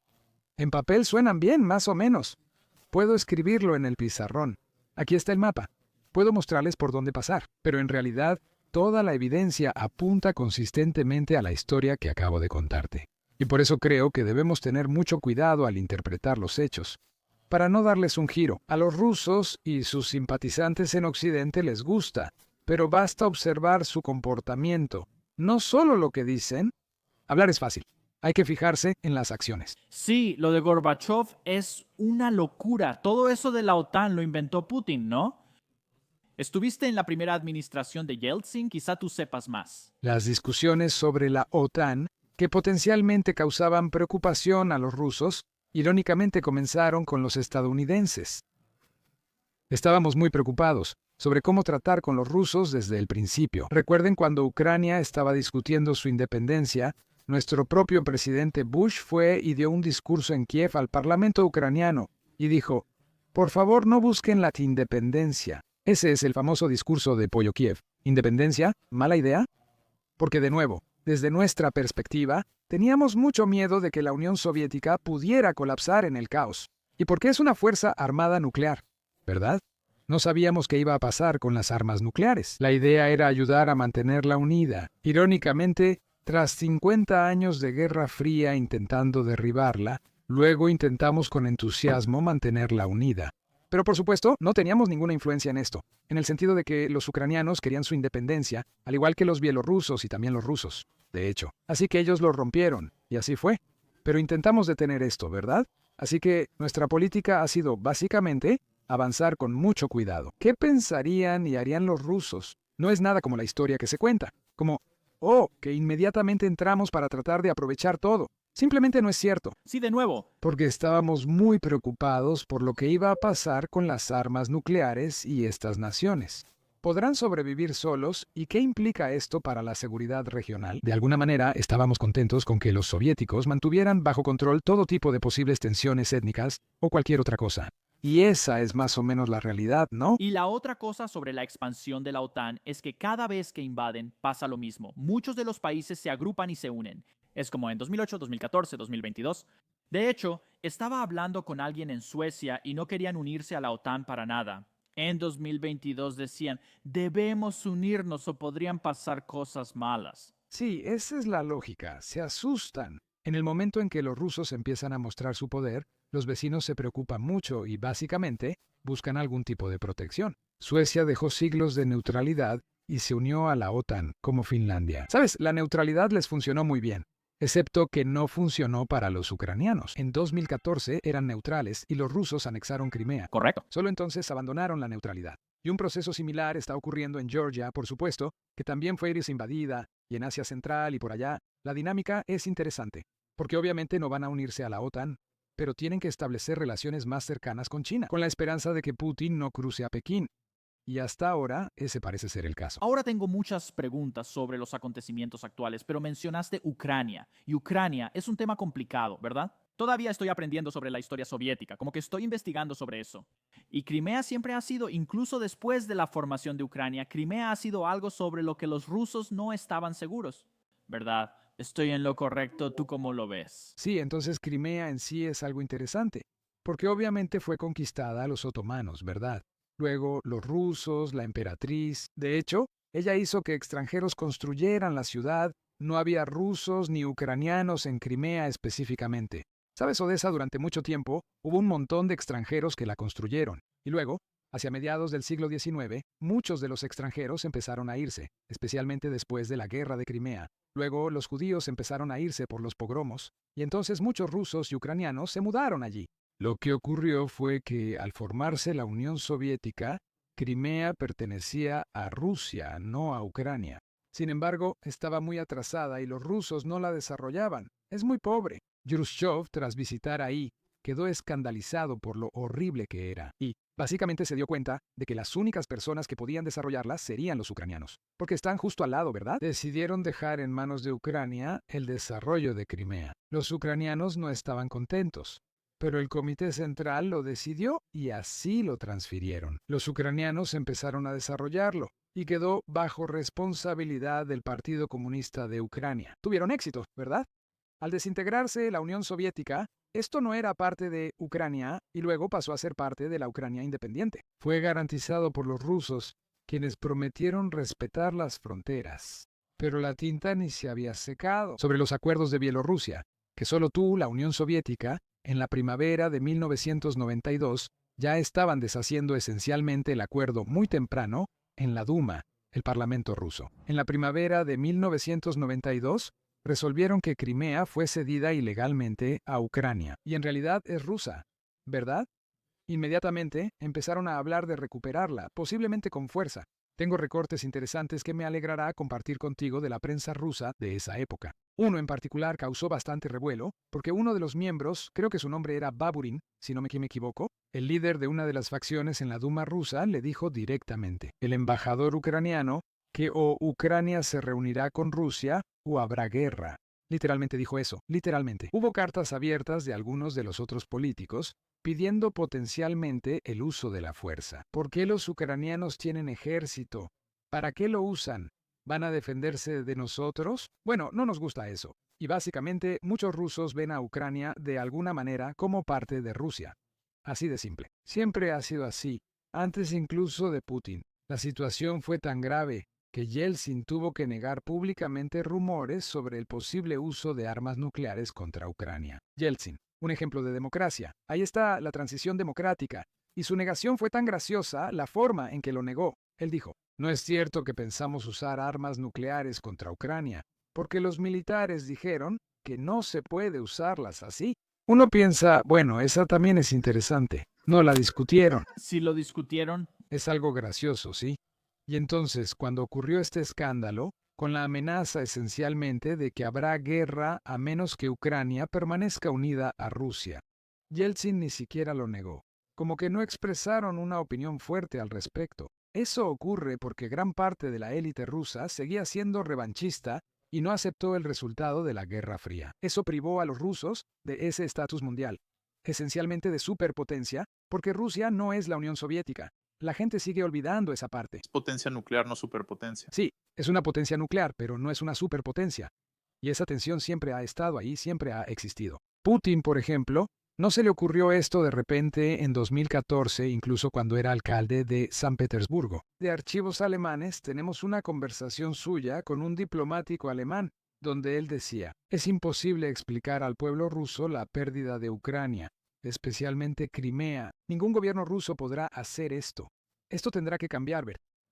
En papel suenan bien, más o menos. Puedo escribirlo en el pizarrón. Aquí está el mapa. Puedo mostrarles por dónde pasar, pero en realidad toda la evidencia apunta consistentemente a la historia que acabo de contarte. Y por eso creo que debemos tener mucho cuidado al interpretar los hechos, para no darles un giro. A los rusos y sus simpatizantes en Occidente les gusta, pero basta observar su comportamiento, no solo lo que dicen. Hablar es fácil, hay que fijarse en las acciones. Sí, lo de Gorbachov es una locura. Todo eso de la OTAN lo inventó Putin, ¿no? Estuviste en la primera administración de Yeltsin, quizá tú sepas más. Las discusiones sobre la OTAN, que potencialmente causaban preocupación a los rusos, irónicamente comenzaron con los estadounidenses. Estábamos muy preocupados sobre cómo tratar con los rusos desde el principio. Recuerden cuando Ucrania estaba discutiendo su independencia, nuestro propio presidente Bush fue y dio un discurso en Kiev al parlamento ucraniano y dijo, por favor no busquen la independencia. Ese es el famoso discurso de Pollo Kiev. ¿Independencia? ¿Mala idea? Porque de nuevo, desde nuestra perspectiva, teníamos mucho miedo de que la Unión Soviética pudiera colapsar en el caos. Y porque es una fuerza armada nuclear, ¿verdad? No sabíamos qué iba a pasar con las armas nucleares. La idea era ayudar a mantenerla unida. Irónicamente, tras 50 años de Guerra Fría intentando derribarla, luego intentamos con entusiasmo mantenerla unida. Pero por supuesto, no teníamos ninguna influencia en esto, en el sentido de que los ucranianos querían su independencia, al igual que los bielorrusos y también los rusos, de hecho. Así que ellos lo rompieron, y así fue. Pero intentamos detener esto, ¿verdad? Así que nuestra política ha sido, básicamente, avanzar con mucho cuidado. ¿Qué pensarían y harían los rusos? No es nada como la historia que se cuenta, como, que inmediatamente entramos para tratar de aprovechar todo. Simplemente no es cierto, Sí, de nuevo, porque estábamos muy preocupados por lo que iba a pasar con las armas nucleares y estas naciones. ¿Podrán sobrevivir solos? ¿Y qué implica esto para la seguridad regional? De alguna manera, estábamos contentos con que los soviéticos mantuvieran bajo control todo tipo de posibles tensiones étnicas o cualquier otra cosa. Y esa es más o menos la realidad, ¿no? y la otra cosa sobre la expansión de la OTAN es que cada vez que invaden pasa lo mismo. Muchos de los países se agrupan y se unen. Es como en 2008, 2014, 2022. De hecho, estaba hablando con alguien en Suecia y no querían unirse a la OTAN para nada. En 2022 decían, debemos unirnos o podrían pasar cosas malas. Sí, esa es la lógica. Se asustan. En el momento en que los rusos empiezan a mostrar su poder, los vecinos se preocupan mucho y básicamente buscan algún tipo de protección. Suecia dejó siglos de neutralidad y se unió a la OTAN, como Finlandia. ¿Sabes? La neutralidad les funcionó muy bien, excepto que no funcionó para los ucranianos. En 2014 eran neutrales y los rusos anexaron Crimea. Correcto. Solo entonces abandonaron la neutralidad. Y un proceso similar está ocurriendo en Georgia, por supuesto, que también fue invadida, y en Asia Central y por allá. La dinámica es interesante, porque obviamente no van a unirse a la OTAN, pero tienen que establecer relaciones más cercanas con China, con la esperanza de que Putin no cruce a Pekín. Y hasta ahora, ese parece ser el caso. Ahora tengo muchas preguntas sobre los acontecimientos actuales, pero mencionaste Ucrania. Y Ucrania es un tema complicado, ¿verdad? Todavía estoy aprendiendo sobre la historia soviética, como que estoy investigando sobre eso. Y Crimea siempre ha sido, incluso después de la formación de Ucrania, Crimea ha sido algo sobre lo que los rusos no estaban seguros, ¿verdad? Estoy en lo correcto, ¿tú cómo lo ves? Sí, entonces Crimea en sí es algo interesante, porque obviamente fue conquistada a los otomanos, ¿verdad? Luego los rusos, la emperatriz. De hecho, ella hizo que extranjeros construyeran la ciudad. No había rusos ni ucranianos en Crimea específicamente. ¿Sabes? Odessa durante mucho tiempo hubo un montón de extranjeros que la construyeron. Y luego, hacia mediados del siglo XIX, muchos de los extranjeros empezaron a irse, especialmente después de la guerra de Crimea. Luego los judíos empezaron a irse por los pogromos, y entonces muchos rusos y ucranianos se mudaron allí. Lo que ocurrió fue que al formarse la Unión Soviética, Crimea pertenecía a Rusia, no a Ucrania. Sin embargo, estaba muy atrasada y los rusos no la desarrollaban. Es muy pobre. Khrushchev, tras visitar ahí, quedó escandalizado por lo horrible que era y básicamente se dio cuenta de que las únicas personas que podían desarrollarla serían los ucranianos, porque están justo al lado, ¿verdad? Decidieron dejar en manos de Ucrania el desarrollo de Crimea. Los ucranianos no estaban contentos, pero el Comité Central lo decidió y así lo transfirieron. Los ucranianos empezaron a desarrollarlo y quedó bajo responsabilidad del Partido Comunista de Ucrania. Tuvieron éxito, ¿verdad? Al desintegrarse la Unión Soviética, esto no era parte de Ucrania y luego pasó a ser parte de la Ucrania independiente. Fue garantizado por los rusos, quienes prometieron respetar las fronteras. Pero la tinta ni se había secado. Sobre los acuerdos de Bielorrusia, que solo tú, la Unión Soviética, en la primavera de 1992, ya estaban deshaciendo esencialmente el acuerdo muy temprano en la Duma, el Parlamento ruso. En la primavera de 1992, resolvieron que Crimea fue cedida ilegalmente a Ucrania, y en realidad es rusa, ¿verdad? Inmediatamente empezaron a hablar de recuperarla, posiblemente con fuerza. Tengo recortes interesantes que me alegrará compartir contigo de la prensa rusa de esa época. Uno en particular causó bastante revuelo, porque uno de los miembros, creo que su nombre era Baburin, si no me equivoco, el líder de una de las facciones en la Duma rusa, le dijo directamente, el embajador ucraniano, que o Ucrania se reunirá con Rusia o habrá guerra. Literalmente dijo eso, literalmente. Hubo cartas abiertas de algunos de los otros políticos pidiendo potencialmente el uso de la fuerza. ¿Por qué los ucranianos tienen ejército? ¿Para qué lo usan? ¿Van a defenderse de nosotros? Bueno, no nos gusta eso. Y básicamente muchos rusos ven a Ucrania de alguna manera como parte de Rusia. Así de simple. Siempre ha sido así, antes incluso de Putin. La situación fue tan grave que Yeltsin tuvo que negar públicamente rumores sobre el posible uso de armas nucleares contra Ucrania. Yeltsin, un ejemplo de democracia. Ahí está la transición democrática. Y su negación fue tan graciosa la forma en que lo negó. Él dijo, no es cierto que pensamos usar armas nucleares contra Ucrania, porque los militares dijeron que no se puede usarlas así. Uno piensa, bueno, esa también es interesante. No la discutieron. Si lo discutieron, Es algo gracioso, ¿sí? Y entonces, cuando ocurrió este escándalo, con la amenaza esencialmente de que habrá guerra a menos que Ucrania permanezca unida a Rusia. Yeltsin ni siquiera lo negó, como que no expresaron una opinión fuerte al respecto. Eso ocurre porque gran parte de la élite rusa seguía siendo revanchista y no aceptó el resultado de la Guerra Fría. Eso privó a los rusos de ese estatus mundial, esencialmente de superpotencia, porque Rusia no es la Unión Soviética. La gente sigue olvidando esa parte. Es potencia nuclear, no superpotencia. Sí, es una potencia nuclear, pero no es una superpotencia. Y esa tensión siempre ha estado ahí, siempre ha existido. Putin, por ejemplo, no se le ocurrió esto de repente en 2014, incluso cuando era alcalde de San Petersburgo. De archivos alemanes tenemos una conversación suya con un diplomático alemán, donde él decía, es imposible explicar al pueblo ruso la pérdida de Ucrania, especialmente Crimea. Ningún gobierno ruso podrá hacer esto. Esto tendrá que cambiar,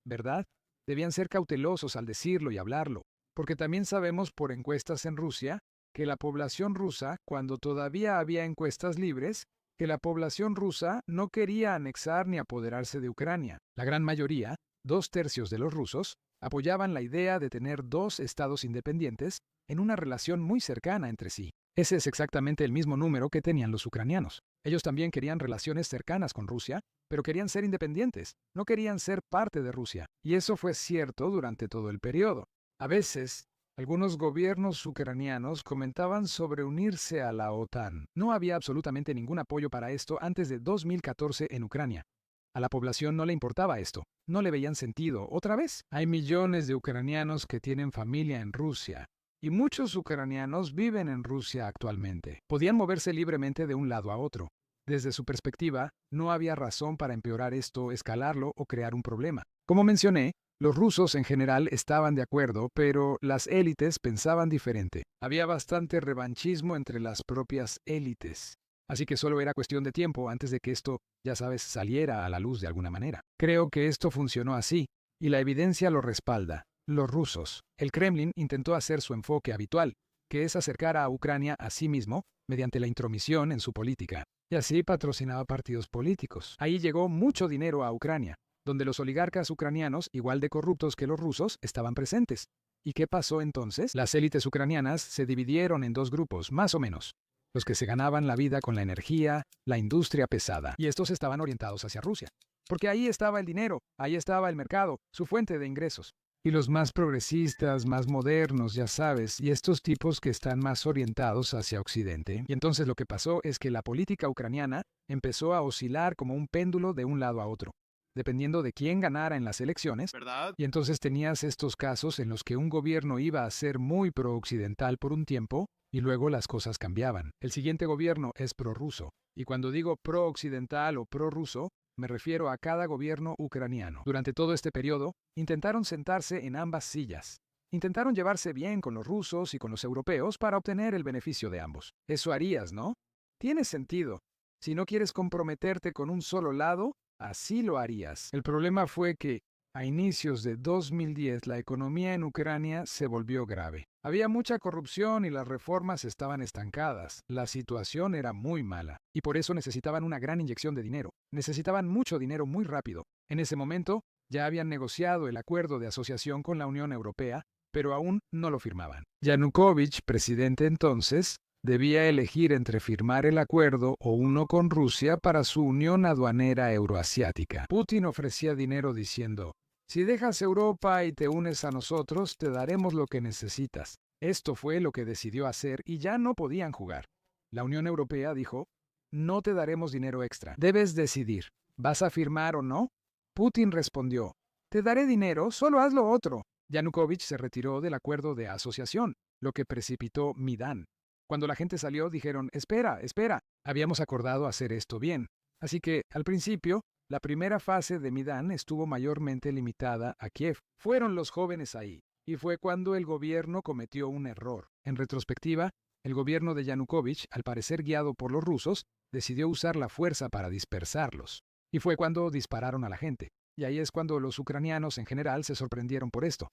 ¿verdad? Debían ser cautelosos al decirlo y hablarlo, porque también sabemos por encuestas en Rusia que la población rusa, cuando todavía había encuestas libres, que la población rusa no quería anexar ni apoderarse de Ucrania. La gran mayoría, 2/3 de los rusos, apoyaban la idea de tener dos estados independientes en una relación muy cercana entre sí. Ese es exactamente el mismo número que tenían los ucranianos. Ellos también querían relaciones cercanas con Rusia, pero querían ser independientes, no querían ser parte de Rusia. Y eso fue cierto durante todo el periodo. A veces, algunos gobiernos ucranianos comentaban sobre unirse a la OTAN. No había absolutamente ningún apoyo para esto antes de 2014 en Ucrania. A la población no le importaba esto, no le veían sentido. Otra vez, hay millones de ucranianos que tienen familia en Rusia, y muchos ucranianos viven en Rusia actualmente. Podían moverse libremente de un lado a otro. Desde su perspectiva, no había razón para empeorar esto, escalarlo o crear un problema. Como mencioné, los rusos en general estaban de acuerdo, pero las élites pensaban diferente. Había bastante revanchismo entre las propias élites. Así que solo era cuestión de tiempo antes de que esto, ya sabes, saliera a la luz de alguna manera. Creo que esto funcionó así, y la evidencia lo respalda. Los rusos. El Kremlin intentó hacer su enfoque habitual, que es acercar a Ucrania a sí mismo mediante la intromisión en su política. Y así patrocinaba partidos políticos. Ahí llegó mucho dinero a Ucrania, donde los oligarcas ucranianos, igual de corruptos que los rusos, estaban presentes. ¿Y qué pasó entonces? Las élites ucranianas se dividieron en dos grupos, más o menos. Los que se ganaban la vida con la energía, la industria pesada, y estos estaban orientados hacia Rusia. Porque ahí estaba el dinero, ahí estaba el mercado, su fuente de ingresos. Y los más progresistas, más modernos, ya sabes, y estos tipos que están más orientados hacia Occidente. Y entonces lo que pasó es que la política ucraniana empezó a oscilar como un péndulo de un lado a otro, dependiendo de quién ganara en las elecciones, ¿Verdad? y entonces tenías estos casos en los que un gobierno iba a ser muy pro-occidental por un tiempo, y luego las cosas cambiaban. El siguiente gobierno es prorruso, y cuando digo pro-occidental o prorruso, me refiero a cada gobierno ucraniano. Durante todo este periodo, intentaron sentarse en ambas sillas. Intentaron llevarse bien con los rusos y con los europeos para obtener el beneficio de ambos. Eso harías, ¿no? Tiene sentido. Si no quieres comprometerte con un solo lado, así lo harías. El problema fue que, a inicios de 2010, la economía en Ucrania se volvió grave. Había mucha corrupción y las reformas estaban estancadas. La situación era muy mala, y por eso necesitaban una gran inyección de dinero. Necesitaban mucho dinero muy rápido. En ese momento, ya habían negociado el acuerdo de asociación con la Unión Europea, pero aún no lo firmaban. Yanukovych, presidente entonces, debía elegir entre firmar el acuerdo o uno con Rusia para su unión aduanera euroasiática. Putin ofrecía dinero diciendo, si dejas Europa y te unes a nosotros, te daremos lo que necesitas. Esto fue lo que decidió hacer y ya no podían jugar. La Unión Europea dijo, no te daremos dinero extra. Debes decidir, ¿vas a firmar o no? Putin respondió, te daré dinero, solo haz lo otro. Yanukovych se retiró del acuerdo de asociación, lo que precipitó Midán. Cuando la gente salió, dijeron, espera, habíamos acordado hacer esto bien. Así que, al principio, la primera fase de Midán estuvo mayormente limitada a Kiev. Fueron los jóvenes ahí, y fue cuando el gobierno cometió un error. En retrospectiva, el gobierno de Yanukovych, al parecer guiado por los rusos, decidió usar la fuerza para dispersarlos. Y fue cuando dispararon a la gente. Y ahí es cuando los ucranianos en general se sorprendieron por esto.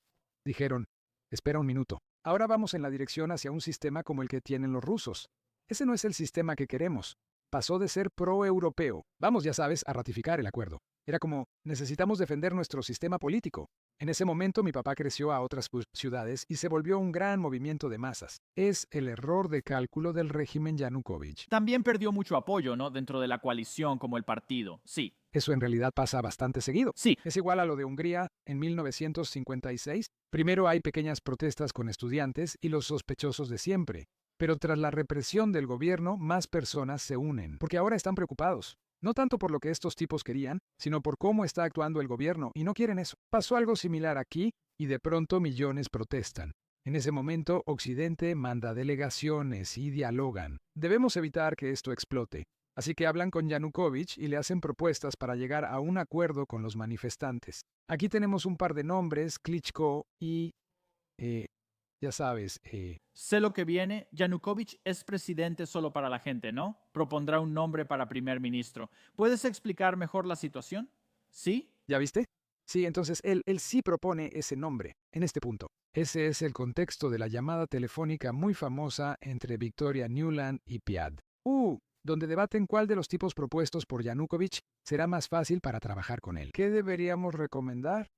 Dijeron, espera un minuto. Ahora vamos en la dirección hacia un sistema como el que tienen los rusos. Ese no es el sistema que queremos. Pasó de ser pro-europeo. Vamos, ya sabes, a ratificar el acuerdo. Era como, necesitamos defender nuestro sistema político. En ese momento mi papá creció a otras ciudades y se volvió un gran movimiento de masas. Es el error de cálculo del régimen Yanukovych. También perdió mucho apoyo, ¿no? Dentro de la coalición como el partido. Sí. Eso en realidad pasa bastante seguido. Sí. Es igual a lo de Hungría en 1956. Primero hay pequeñas protestas con estudiantes y los sospechosos de siempre. Pero tras la represión del gobierno, más personas se unen, porque ahora están preocupados. No tanto por lo que estos tipos querían, sino por cómo está actuando el gobierno, y no quieren eso. Pasó algo similar aquí, y de pronto millones protestan. En ese momento, Occidente manda delegaciones y dialogan. Debemos evitar que esto explote. Así que hablan con Yanukovych y le hacen propuestas para llegar a un acuerdo con los manifestantes. Aquí tenemos un par de nombres, Klitschko y... ya sabes, Sé lo que viene. Yanukovych es presidente solo para la gente, ¿no? Propondrá un nombre para primer ministro. ¿Puedes explicar mejor la situación? ¿Sí? ¿Ya viste? Sí, entonces él sí propone ese nombre, en este punto. Ese es el contexto de la llamada telefónica muy famosa entre Victoria Nuland y Piat. Donde debaten cuál de los tipos propuestos por Yanukovych será más fácil para trabajar con él. ¿Qué deberíamos recomendar?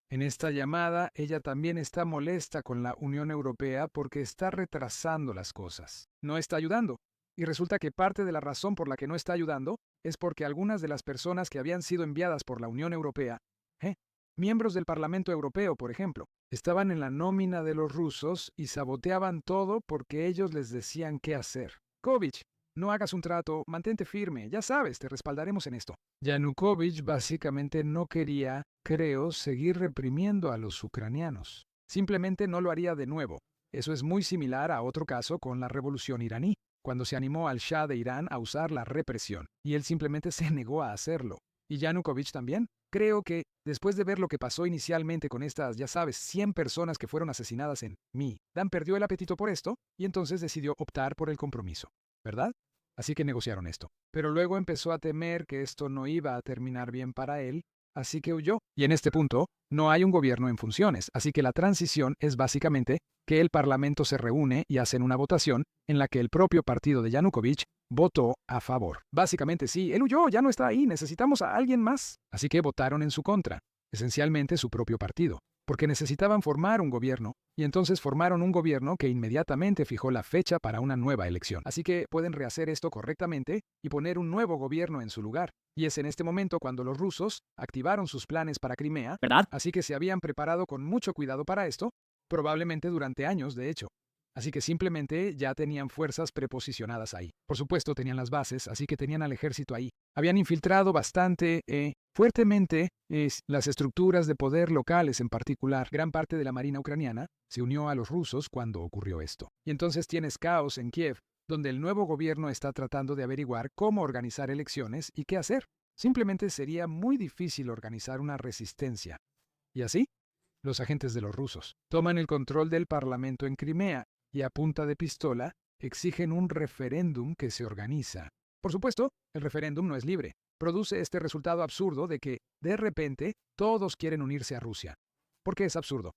En esta llamada, ella también está molesta con la Unión Europea porque está retrasando las cosas. No está ayudando. Y resulta que parte de la razón por la que no está ayudando es porque algunas de las personas que habían sido enviadas por la Unión Europea, miembros del Parlamento Europeo, por ejemplo, estaban en la nómina de los rusos y saboteaban todo porque ellos les decían qué hacer. Kovich, no hagas un trato, mantente firme, ya sabes, te respaldaremos en esto. Yanukovych básicamente no quería, creo, seguir reprimiendo a los ucranianos. Simplemente no lo haría de nuevo. Eso es muy similar a otro caso con la revolución iraní, cuando se animó al Shah de Irán a usar la represión, y él simplemente se negó a hacerlo. ¿Y Yanukovych también? Creo que, después de ver lo que pasó inicialmente con estas, ya sabes, 100 personas que fueron asesinadas en Dan perdió el apetito por esto, y entonces decidió optar por el compromiso. ¿Verdad? Así que negociaron esto. Pero luego empezó a temer que esto no iba a terminar bien para él, así que huyó. Y en este punto, no hay un gobierno en funciones, así que la transición es básicamente que el Parlamento se reúne y hacen una votación en la que el propio partido de Yanukovych votó a favor. Básicamente sí, él huyó, ya no está ahí, necesitamos a alguien más. Así que votaron en su contra, esencialmente su propio partido, porque necesitaban formar un gobierno, y entonces formaron un gobierno que inmediatamente fijó la fecha para una nueva elección. Así que pueden rehacer esto correctamente y poner un nuevo gobierno en su lugar. Y es en este momento cuando los rusos activaron sus planes para Crimea, ¿Verdad? así que se habían preparado con mucho cuidado para esto, probablemente durante años, de hecho. Así que simplemente ya tenían fuerzas preposicionadas ahí. Por supuesto tenían las bases, así que tenían al ejército ahí. Habían infiltrado bastante, fuertemente, las estructuras de poder locales en particular. Gran parte de la marina ucraniana se unió a los rusos cuando ocurrió esto. Y entonces tienes caos en Kiev, donde el nuevo gobierno está tratando de averiguar cómo organizar elecciones y qué hacer. Simplemente sería muy difícil organizar una resistencia. Y así, los agentes de los rusos toman el control del parlamento en Crimea y a punta de pistola exigen un referéndum que se organiza. Por supuesto, el referéndum no es libre. Produce este resultado absurdo de que, de repente, todos quieren unirse a Rusia. ¿Por qué es absurdo?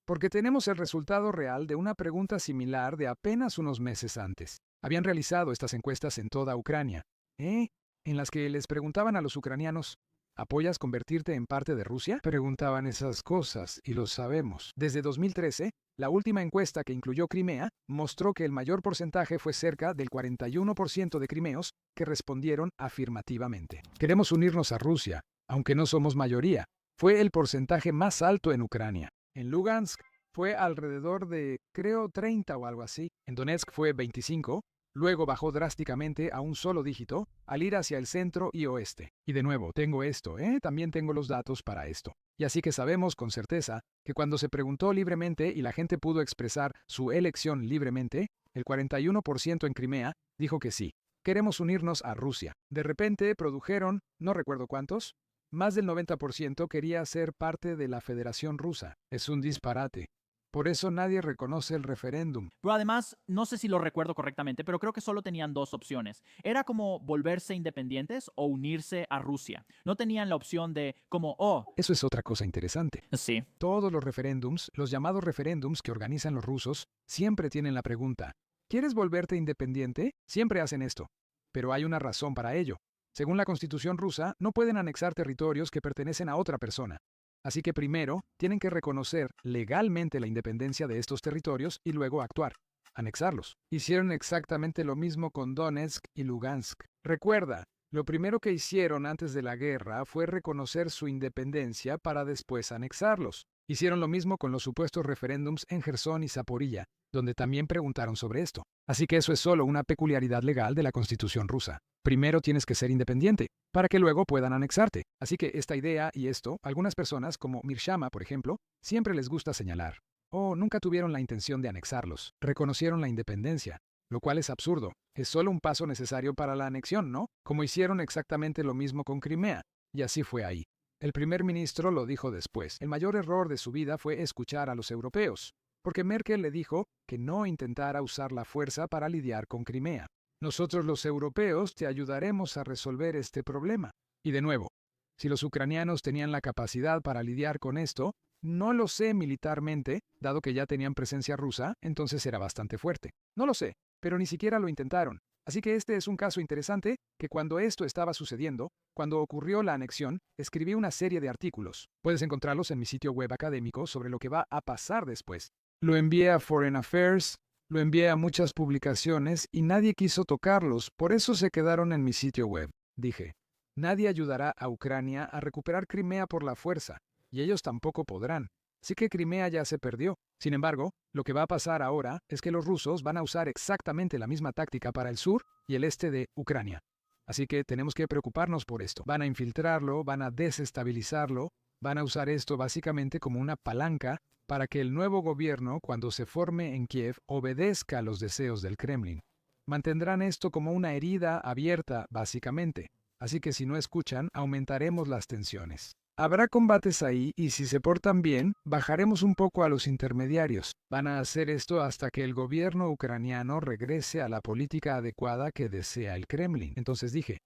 Porque tenemos el resultado real de una pregunta similar de apenas unos meses antes. Habían realizado estas encuestas en toda Ucrania, en las que les preguntaban a los ucranianos, ¿apoyas convertirte en parte de Rusia? Preguntaban esas cosas, y lo sabemos. Desde 2013, la última encuesta que incluyó Crimea mostró que el mayor porcentaje fue cerca del 41% de crimeos que respondieron afirmativamente. Queremos unirnos a Rusia, aunque no somos mayoría. Fue el porcentaje más alto en Ucrania. En Lugansk fue alrededor de, creo, 30 o algo así. En Donetsk fue 25. Luego bajó drásticamente a un solo dígito al ir hacia el centro y oeste. Y de nuevo, tengo esto, también tengo los datos para esto. Y así que sabemos con certeza que cuando se preguntó libremente y la gente pudo expresar su elección libremente, el 41% en Crimea dijo que sí. Queremos unirnos a Rusia. De repente produjeron, no recuerdo cuántos, más del 90% quería ser parte de la Federación Rusa. Es un disparate. Por eso nadie reconoce el referéndum. Pero además, no sé si lo recuerdo correctamente, pero creo que solo tenían dos opciones. Era como volverse independientes o unirse a Rusia. No tenían la opción de como, Eso es otra cosa interesante. Sí. Todos los referéndums, los llamados referéndums que organizan los rusos, siempre tienen la pregunta, ¿quieres volverte independiente? Siempre hacen esto. Pero hay una razón para ello. Según la Constitución rusa, no pueden anexar territorios que pertenecen a otra persona. Así que primero, tienen que reconocer legalmente la independencia de estos territorios y luego actuar, anexarlos. Hicieron exactamente lo mismo con Donetsk y Lugansk. Recuerda, lo primero que hicieron antes de la guerra fue reconocer su independencia para después anexarlos. Hicieron lo mismo con los supuestos referéndums en Jersón y Zaporilla, donde también preguntaron sobre esto. Así que eso es solo una peculiaridad legal de la Constitución rusa. Primero tienes que ser independiente, para que luego puedan anexarte. Así que esta idea y esto, algunas personas, como Mirshama, por ejemplo, siempre les gusta señalar. Nunca tuvieron la intención de anexarlos. Reconocieron la independencia, lo cual es absurdo. Es solo un paso necesario para la anexión, ¿no? Como hicieron exactamente lo mismo con Crimea. Y así fue ahí. El primer ministro lo dijo después. El mayor error de su vida fue escuchar a los europeos, porque Merkel le dijo que no intentara usar la fuerza para lidiar con Crimea. Nosotros los europeos te ayudaremos a resolver este problema. Y de nuevo, si los ucranianos tenían la capacidad para lidiar con esto, no lo sé militarmente, dado que ya tenían presencia rusa, entonces era bastante fuerte. No lo sé, pero ni siquiera lo intentaron. Así que este es un caso interesante que cuando esto estaba sucediendo, cuando ocurrió la anexión, escribí una serie de artículos. Puedes encontrarlos en mi sitio web académico sobre lo que va a pasar después. Lo envié a Foreign Affairs, lo envié a muchas publicaciones y nadie quiso tocarlos, por eso se quedaron en mi sitio web. Dije, nadie ayudará a Ucrania a recuperar Crimea por la fuerza, y ellos tampoco podrán. Así que Crimea ya se perdió. Sin embargo, lo que va a pasar ahora es que los rusos van a usar exactamente la misma táctica para el sur y el este de Ucrania. Así que tenemos que preocuparnos por esto. Van a infiltrarlo, van a desestabilizarlo, van a usar esto básicamente como una palanca para que el nuevo gobierno, cuando se forme en Kiev, obedezca a los deseos del Kremlin. Mantendrán esto como una herida abierta, básicamente. Así que si no escuchan, aumentaremos las tensiones. Habrá combates ahí y si se portan bien, bajaremos un poco a los intermediarios. Van a hacer esto hasta que el gobierno ucraniano regrese a la política adecuada que desea el Kremlin. Entonces dije,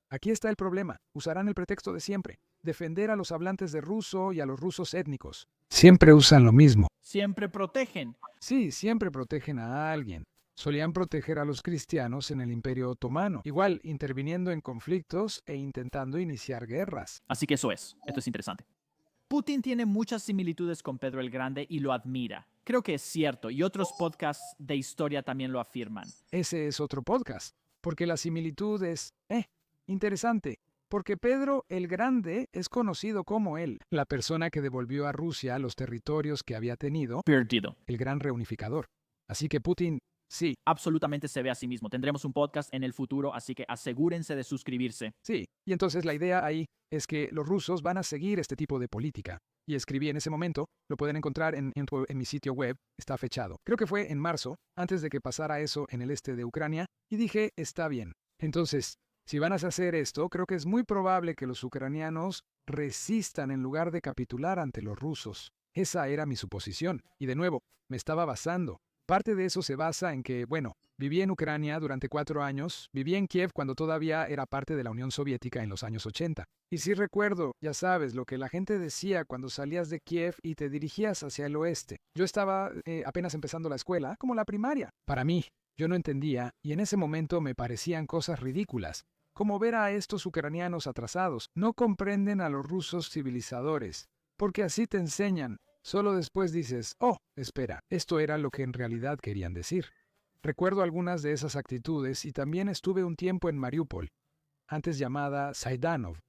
aquí está el problema. Usarán el pretexto de siempre. Defender a los hablantes de ruso y a los rusos étnicos. Siempre usan lo mismo. Siempre protegen. Sí, siempre protegen a alguien. Solían proteger a los cristianos en el Imperio Otomano, igual interviniendo en conflictos e intentando iniciar guerras. Así que eso es. Esto es interesante. Putin tiene muchas similitudes con Pedro el Grande y lo admira. Creo que es cierto, y otros podcasts de historia también lo afirman. Ese es otro podcast, porque la similitud es, interesante, porque Pedro el Grande es conocido como él, la persona que devolvió a Rusia los territorios que había tenido, Perdido. el gran reunificador. Así que Putin, sí, Absolutamente se ve a sí mismo. Tendremos un podcast en el futuro, así que asegúrense de suscribirse. sí. Y entonces la idea ahí es que los rusos van a seguir este tipo de política. Y escribí en ese momento, lo pueden encontrar en mi sitio web, está fechado. Creo que fue en marzo, antes de que pasara eso en el este de Ucrania, y dije, está bien. Entonces, si van a hacer esto, creo que es muy probable que los ucranianos resistan en lugar de capitular ante los rusos. Esa era mi suposición. Y de nuevo, me estaba basando. Parte de eso se basa en que, viví en Ucrania durante 4 años, viví en Kiev cuando todavía era parte de la Unión Soviética en los años 80. Y sí recuerdo, ya sabes, lo que la gente decía cuando salías de Kiev y te dirigías hacia el oeste. Yo estaba apenas empezando la escuela, como la primaria. Para mí, yo no entendía, y en ese momento me parecían cosas ridículas, como ver a estos ucranianos atrasados. No comprenden a los rusos civilizadores, porque así te enseñan. Solo después dices, espera, esto era lo que en realidad querían decir. Recuerdo algunas de esas actitudes y también estuve un tiempo en Mariupol, antes llamada Saidanov,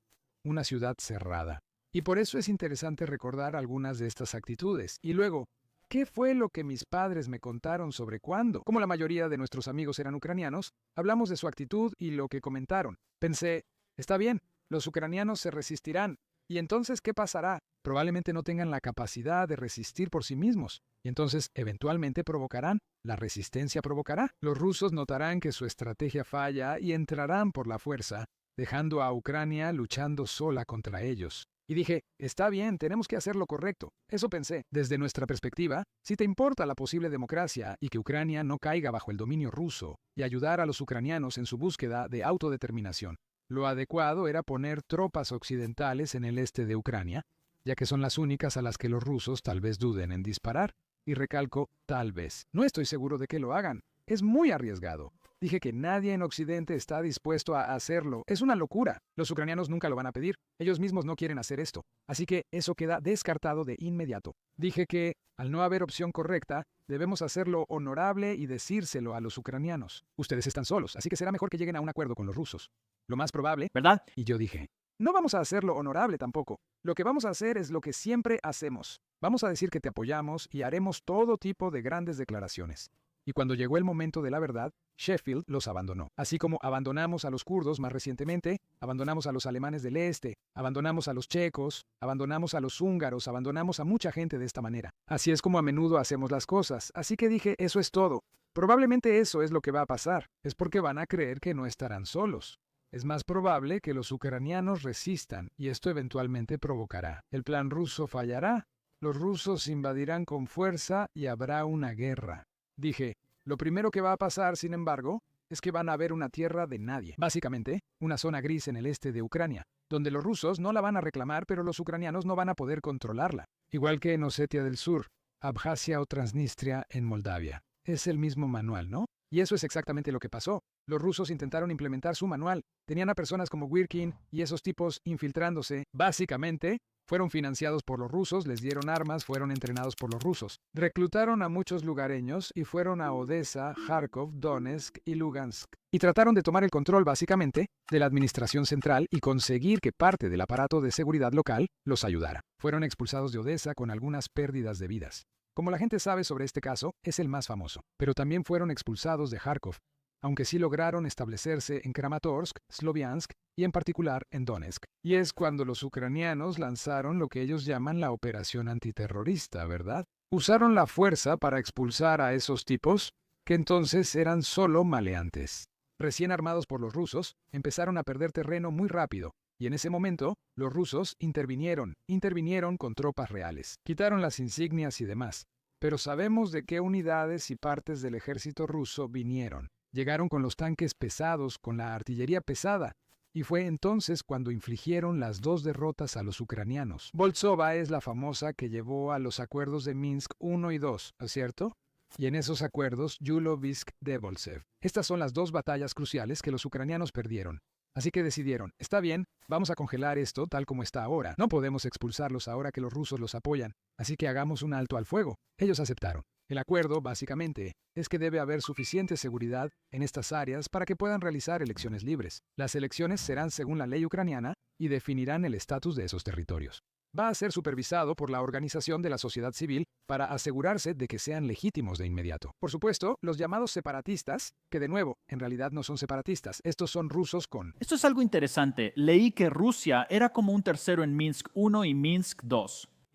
una ciudad cerrada. Y por eso es interesante recordar algunas de estas actitudes. Y luego, ¿qué fue lo que mis padres me contaron sobre cuándo? Como la mayoría de nuestros amigos eran ucranianos, hablamos de su actitud y lo que comentaron. Pensé, está bien, los ucranianos se resistirán. ¿Y entonces qué pasará? Probablemente no tengan la capacidad de resistir por sí mismos. Y entonces, eventualmente provocarán. La resistencia provocará. Los rusos notarán que su estrategia falla y entrarán por la fuerza, dejando a Ucrania luchando sola contra ellos. Y dije, está bien, tenemos que hacer lo correcto. Eso pensé. Desde nuestra perspectiva, si te importa la posible democracia y que Ucrania no caiga bajo el dominio ruso, y ayudar a los ucranianos en su búsqueda de autodeterminación, lo adecuado era poner tropas occidentales en el este de Ucrania, ya que son las únicas a las que los rusos tal vez duden en disparar. Y recalco, tal vez. No estoy seguro de que lo hagan. Es muy arriesgado. Dije que nadie en Occidente está dispuesto a hacerlo. Es una locura. Los ucranianos nunca lo van a pedir. Ellos mismos no quieren hacer esto. Así que eso queda descartado de inmediato. Dije que, al no haber opción correcta, debemos hacerlo honorable y decírselo a los ucranianos. Ustedes están solos, así que será mejor que lleguen a un acuerdo con los rusos. Lo más probable, ¿Verdad? y yo dije, no vamos a hacerlo honorable tampoco. Lo que vamos a hacer es lo que siempre hacemos. Vamos a decir que te apoyamos y haremos todo tipo de grandes declaraciones. Y cuando llegó el momento de la verdad, Sheffield los abandonó. Así como abandonamos a los kurdos más recientemente, abandonamos a los alemanes del este, abandonamos a los checos, abandonamos a los húngaros, abandonamos a mucha gente de esta manera. Así es como a menudo hacemos las cosas. Así que dije, eso es todo. Probablemente eso es lo que va a pasar. Es porque van a creer que no estarán solos. Es más probable que los ucranianos resistan, y esto eventualmente provocará. El plan ruso fallará. Los rusos invadirán con fuerza y habrá una guerra. Dije, lo primero que va a pasar, sin embargo, es que van a haber una tierra de nadie. Básicamente, una zona gris en el este de Ucrania, donde los rusos no la van a reclamar, pero los ucranianos no van a poder controlarla. Igual que en Osetia del Sur, Abjasia o Transnistria en Moldavia. Es el mismo manual, ¿no? Y eso es exactamente lo que pasó. Los rusos intentaron implementar su manual. Tenían a personas como Wirkin y esos tipos infiltrándose. Básicamente, fueron financiados por los rusos, les dieron armas, fueron entrenados por los rusos. Reclutaron a muchos lugareños y fueron a Odessa, Kharkov, Donetsk y Lugansk. Y trataron de tomar el control, básicamente, de la administración central y conseguir que parte del aparato de seguridad local los ayudara. Fueron expulsados de Odessa con algunas pérdidas de vidas. Como la gente sabe sobre este caso, es el más famoso. Pero también fueron expulsados de Kharkov, aunque sí lograron establecerse en Kramatorsk, Sloviansk y en particular en Donetsk. Y es cuando los ucranianos lanzaron lo que ellos llaman la operación antiterrorista, ¿verdad? Usaron la fuerza para expulsar a esos tipos, que entonces eran solo maleantes. Recién armados por los rusos, empezaron a perder terreno muy rápido, y en ese momento, los rusos intervinieron con tropas reales. Quitaron las insignias y demás. Pero sabemos de qué unidades y partes del ejército ruso vinieron. Llegaron con los tanques pesados, con la artillería pesada, y fue entonces cuando infligieron las dos derrotas a los ucranianos. Bolsova es la famosa que llevó a los acuerdos de Minsk I y II, ¿es cierto? Y en esos acuerdos, Yulo-Visk-Debolsev. Estas son las dos batallas cruciales que los ucranianos perdieron. Así que decidieron, está bien, vamos a congelar esto tal como está ahora. No podemos expulsarlos ahora que los rusos los apoyan, así que hagamos un alto al fuego. Ellos aceptaron. El acuerdo, básicamente, es que debe haber suficiente seguridad en estas áreas para que puedan realizar elecciones libres. Las elecciones serán según la ley ucraniana y definirán el estatus de esos territorios. Va a ser supervisado por la organización de la sociedad civil para asegurarse de que sean legítimos de inmediato. Por supuesto, los llamados separatistas, que de nuevo, en realidad no son separatistas, estos son rusos con... Esto es algo interesante. Leí que Rusia era como un tercero en Minsk I y Minsk II.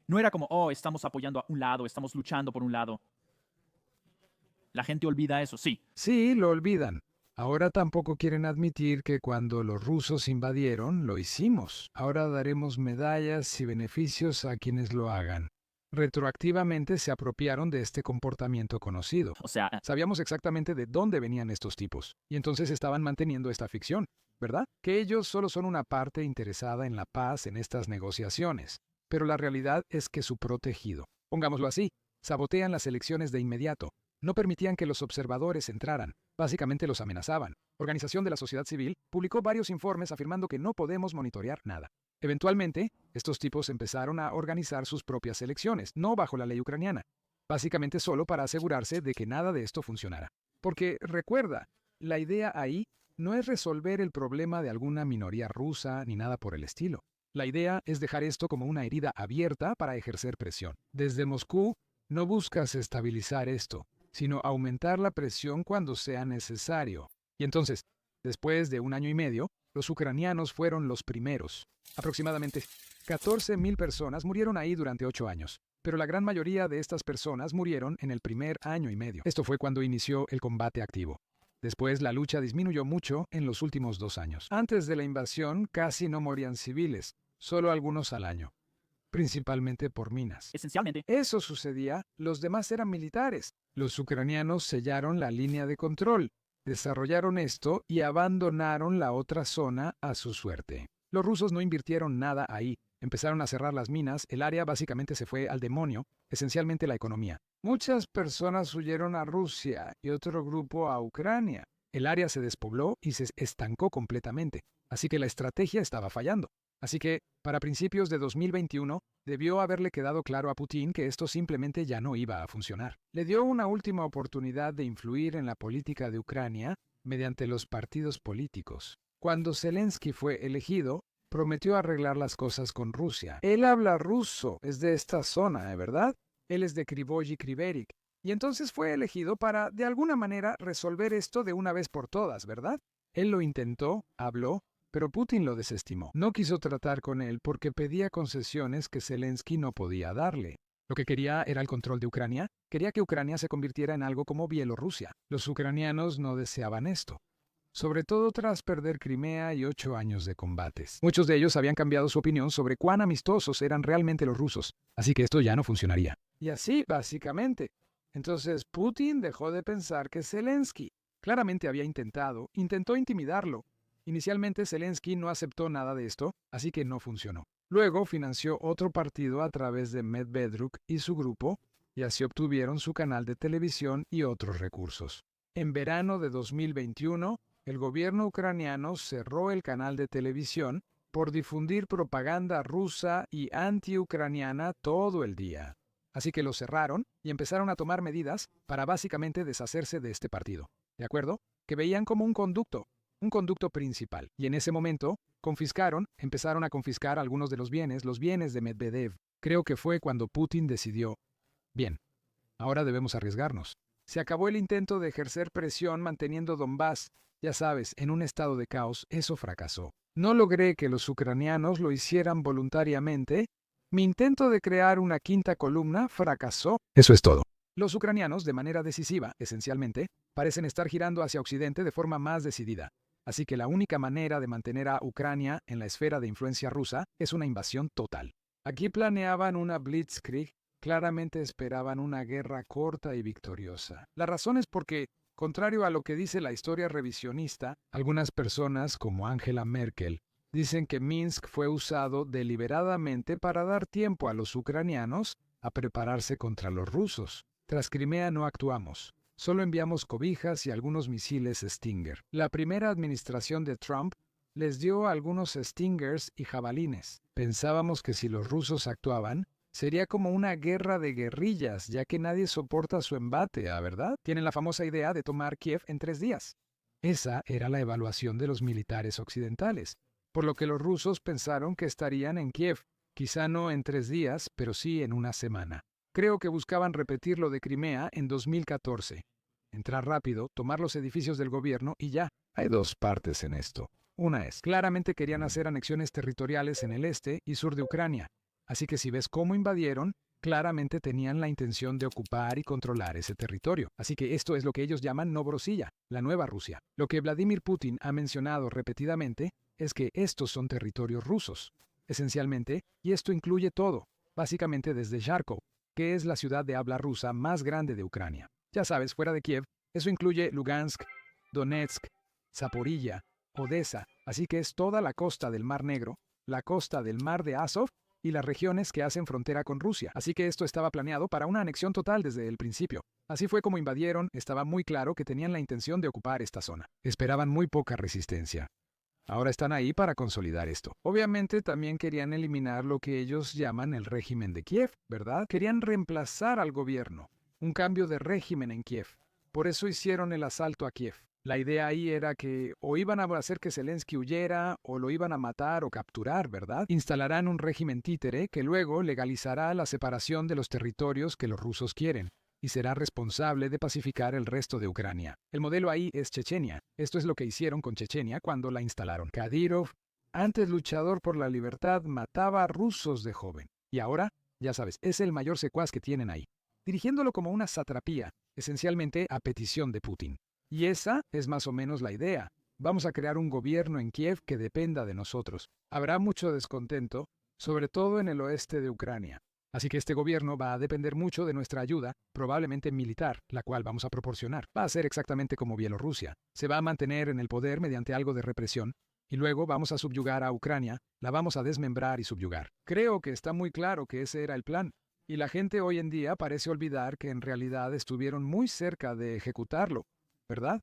No era como, oh, estamos apoyando a un lado, estamos luchando por un lado. La gente olvida eso, sí. Sí, lo olvidan. Ahora tampoco quieren admitir que cuando los rusos invadieron, lo hicimos. Ahora daremos medallas y beneficios a quienes lo hagan. Retroactivamente se apropiaron de este comportamiento conocido. O sea, Sabíamos exactamente de dónde venían estos tipos, y entonces estaban manteniendo esta ficción, ¿verdad? Que ellos solo son una parte interesada en la paz en estas negociaciones. Pero la realidad es que su protegido, pongámoslo así, sabotean las elecciones de inmediato. No permitían que los observadores entraran. Básicamente los amenazaban. Organización de la Sociedad Civil publicó varios informes afirmando que no podemos monitorear nada. Eventualmente, estos tipos empezaron a organizar sus propias elecciones, no bajo la ley ucraniana. Básicamente solo para asegurarse de que nada de esto funcionara. Porque, recuerda, la idea ahí no es resolver el problema de alguna minoría rusa ni nada por el estilo. La idea es dejar esto como una herida abierta para ejercer presión. Desde Moscú, no buscas estabilizar esto, sino aumentar la presión cuando sea necesario. Y entonces, después de 1 año y medio, los ucranianos fueron los primeros. Aproximadamente 14,000 personas murieron ahí durante 8 años. Pero la gran mayoría de estas personas murieron en el primer año y medio. Esto fue cuando inició el combate activo. Después la lucha disminuyó mucho en los últimos 2 años. Antes de la invasión casi no morían civiles, solo algunos al año. Principalmente por minas. esencialmente, Eso sucedía, los demás eran militares. Los ucranianos sellaron la línea de control, desarrollaron esto y abandonaron la otra zona a su suerte. Los rusos no invirtieron nada ahí, empezaron a cerrar las minas, el área básicamente se fue al demonio, esencialmente la economía. Muchas personas huyeron a Rusia y otro grupo a Ucrania. El área se despobló y se estancó completamente, así que la estrategia estaba fallando. Así que, para principios de 2021, debió haberle quedado claro a Putin que esto simplemente ya no iba a funcionar. Le dio una última oportunidad de influir en la política de Ucrania mediante los partidos políticos. Cuando Zelensky fue elegido, prometió arreglar las cosas con Rusia. Él habla ruso, es de esta zona, ¿verdad? Él es de Krivoy Kriverik. Y entonces fue elegido para, de alguna manera, resolver esto de una vez por todas, ¿verdad? Él lo intentó, habló, pero Putin lo desestimó. No quiso tratar con él porque pedía concesiones que Zelensky no podía darle. Lo que quería era el control de Ucrania. Quería que Ucrania se convirtiera en algo como Bielorrusia. Los ucranianos no deseaban esto, sobre todo tras perder Crimea y 8 años de combates. Muchos de ellos habían cambiado su opinión sobre cuán amistosos eran realmente los rusos, así que esto ya no funcionaría. Y así, básicamente. Entonces Putin dejó de pensar que Zelensky claramente había intentó intimidarlo. Inicialmente Zelensky no aceptó nada de esto, así que no funcionó. Luego financió otro partido a través de Medvedchuk y su grupo, y así obtuvieron su canal de televisión y otros recursos. En verano de 2021, el gobierno ucraniano cerró el canal de televisión por difundir propaganda rusa y anti-ucraniana todo el día. Así que lo cerraron y empezaron a tomar medidas para básicamente deshacerse de este partido. ¿De acuerdo? Que veían como un conducto principal. Y en ese momento, empezaron a confiscar algunos de los bienes de Medvedev. Creo que fue cuando Putin decidió, bien, ahora debemos arriesgarnos. Se acabó el intento de ejercer presión manteniendo Donbass, ya sabes, en un estado de caos. Eso fracasó. No logré que los ucranianos lo hicieran voluntariamente. Mi intento de crear una quinta columna fracasó. Eso es todo. Los ucranianos, de manera decisiva, esencialmente, parecen estar girando hacia Occidente de forma más decidida. Así que la única manera de mantener a Ucrania en la esfera de influencia rusa es una invasión total. Aquí planeaban una blitzkrieg, claramente esperaban una guerra corta y victoriosa. La razón es porque, contrario a lo que dice la historia revisionista, algunas personas, como Angela Merkel, dicen que Minsk fue usado deliberadamente para dar tiempo a los ucranianos a prepararse contra los rusos. Tras Crimea no actuamos. Solo enviamos cobijas y algunos misiles Stinger. La primera administración de Trump les dio algunos Stingers y jabalines. Pensábamos que si los rusos actuaban, sería como una guerra de guerrillas, ya que nadie soporta su embate, ¿verdad? Tienen la famosa idea de tomar Kiev en 3 días. Esa era la evaluación de los militares occidentales, por lo que los rusos pensaron que estarían en Kiev, quizá no en 3 días, pero sí en una semana. Creo que buscaban repetir lo de Crimea en 2014. Entrar rápido, tomar los edificios del gobierno y ya. Hay 2 partes en esto. Una es, claramente querían hacer anexiones territoriales en el este y sur de Ucrania. Así que si ves cómo invadieron, claramente tenían la intención de ocupar y controlar ese territorio. Así que esto es lo que ellos llaman Novorossiya, la nueva Rusia. Lo que Vladimir Putin ha mencionado repetidamente es que estos son territorios rusos, esencialmente, y esto incluye todo, básicamente desde Kharkov, que es la ciudad de habla rusa más grande de Ucrania. Ya sabes, fuera de Kiev, eso incluye Lugansk, Donetsk, Zaporilla, Odessa, así que es toda la costa del Mar Negro, la costa del Mar de Azov y las regiones que hacen frontera con Rusia. Así que esto estaba planeado para una anexión total desde el principio. Así fue como invadieron, estaba muy claro que tenían la intención de ocupar esta zona. Esperaban muy poca resistencia. Ahora están ahí para consolidar esto. Obviamente también querían eliminar lo que ellos llaman el régimen de Kiev, ¿verdad? Querían reemplazar al gobierno. Un cambio de régimen en Kiev. Por eso hicieron el asalto a Kiev. La idea ahí era que o iban a hacer que Zelensky huyera o lo iban a matar o capturar, ¿verdad? Instalarán un régimen títere que luego legalizará la separación de los territorios que los rusos quieren y será responsable de pacificar el resto de Ucrania. El modelo ahí es Chechenia. Esto es lo que hicieron con Chechenia cuando la instalaron. Kadyrov, antes luchador por la libertad, mataba a rusos de joven. Y ahora, ya sabes, es el mayor secuaz que tienen ahí, dirigiéndolo como una satrapía, esencialmente a petición de Putin. Y esa es más o menos la idea. Vamos a crear un gobierno en Kiev que dependa de nosotros. Habrá mucho descontento, sobre todo en el oeste de Ucrania. Así que este gobierno va a depender mucho de nuestra ayuda, probablemente militar, la cual vamos a proporcionar. Va a ser exactamente como Bielorrusia. Se va a mantener en el poder mediante algo de represión, y luego vamos a subyugar a Ucrania, la vamos a desmembrar y subyugar. Creo que está muy claro que ese era el plan. Y la gente hoy en día parece olvidar que en realidad estuvieron muy cerca de ejecutarlo, ¿verdad?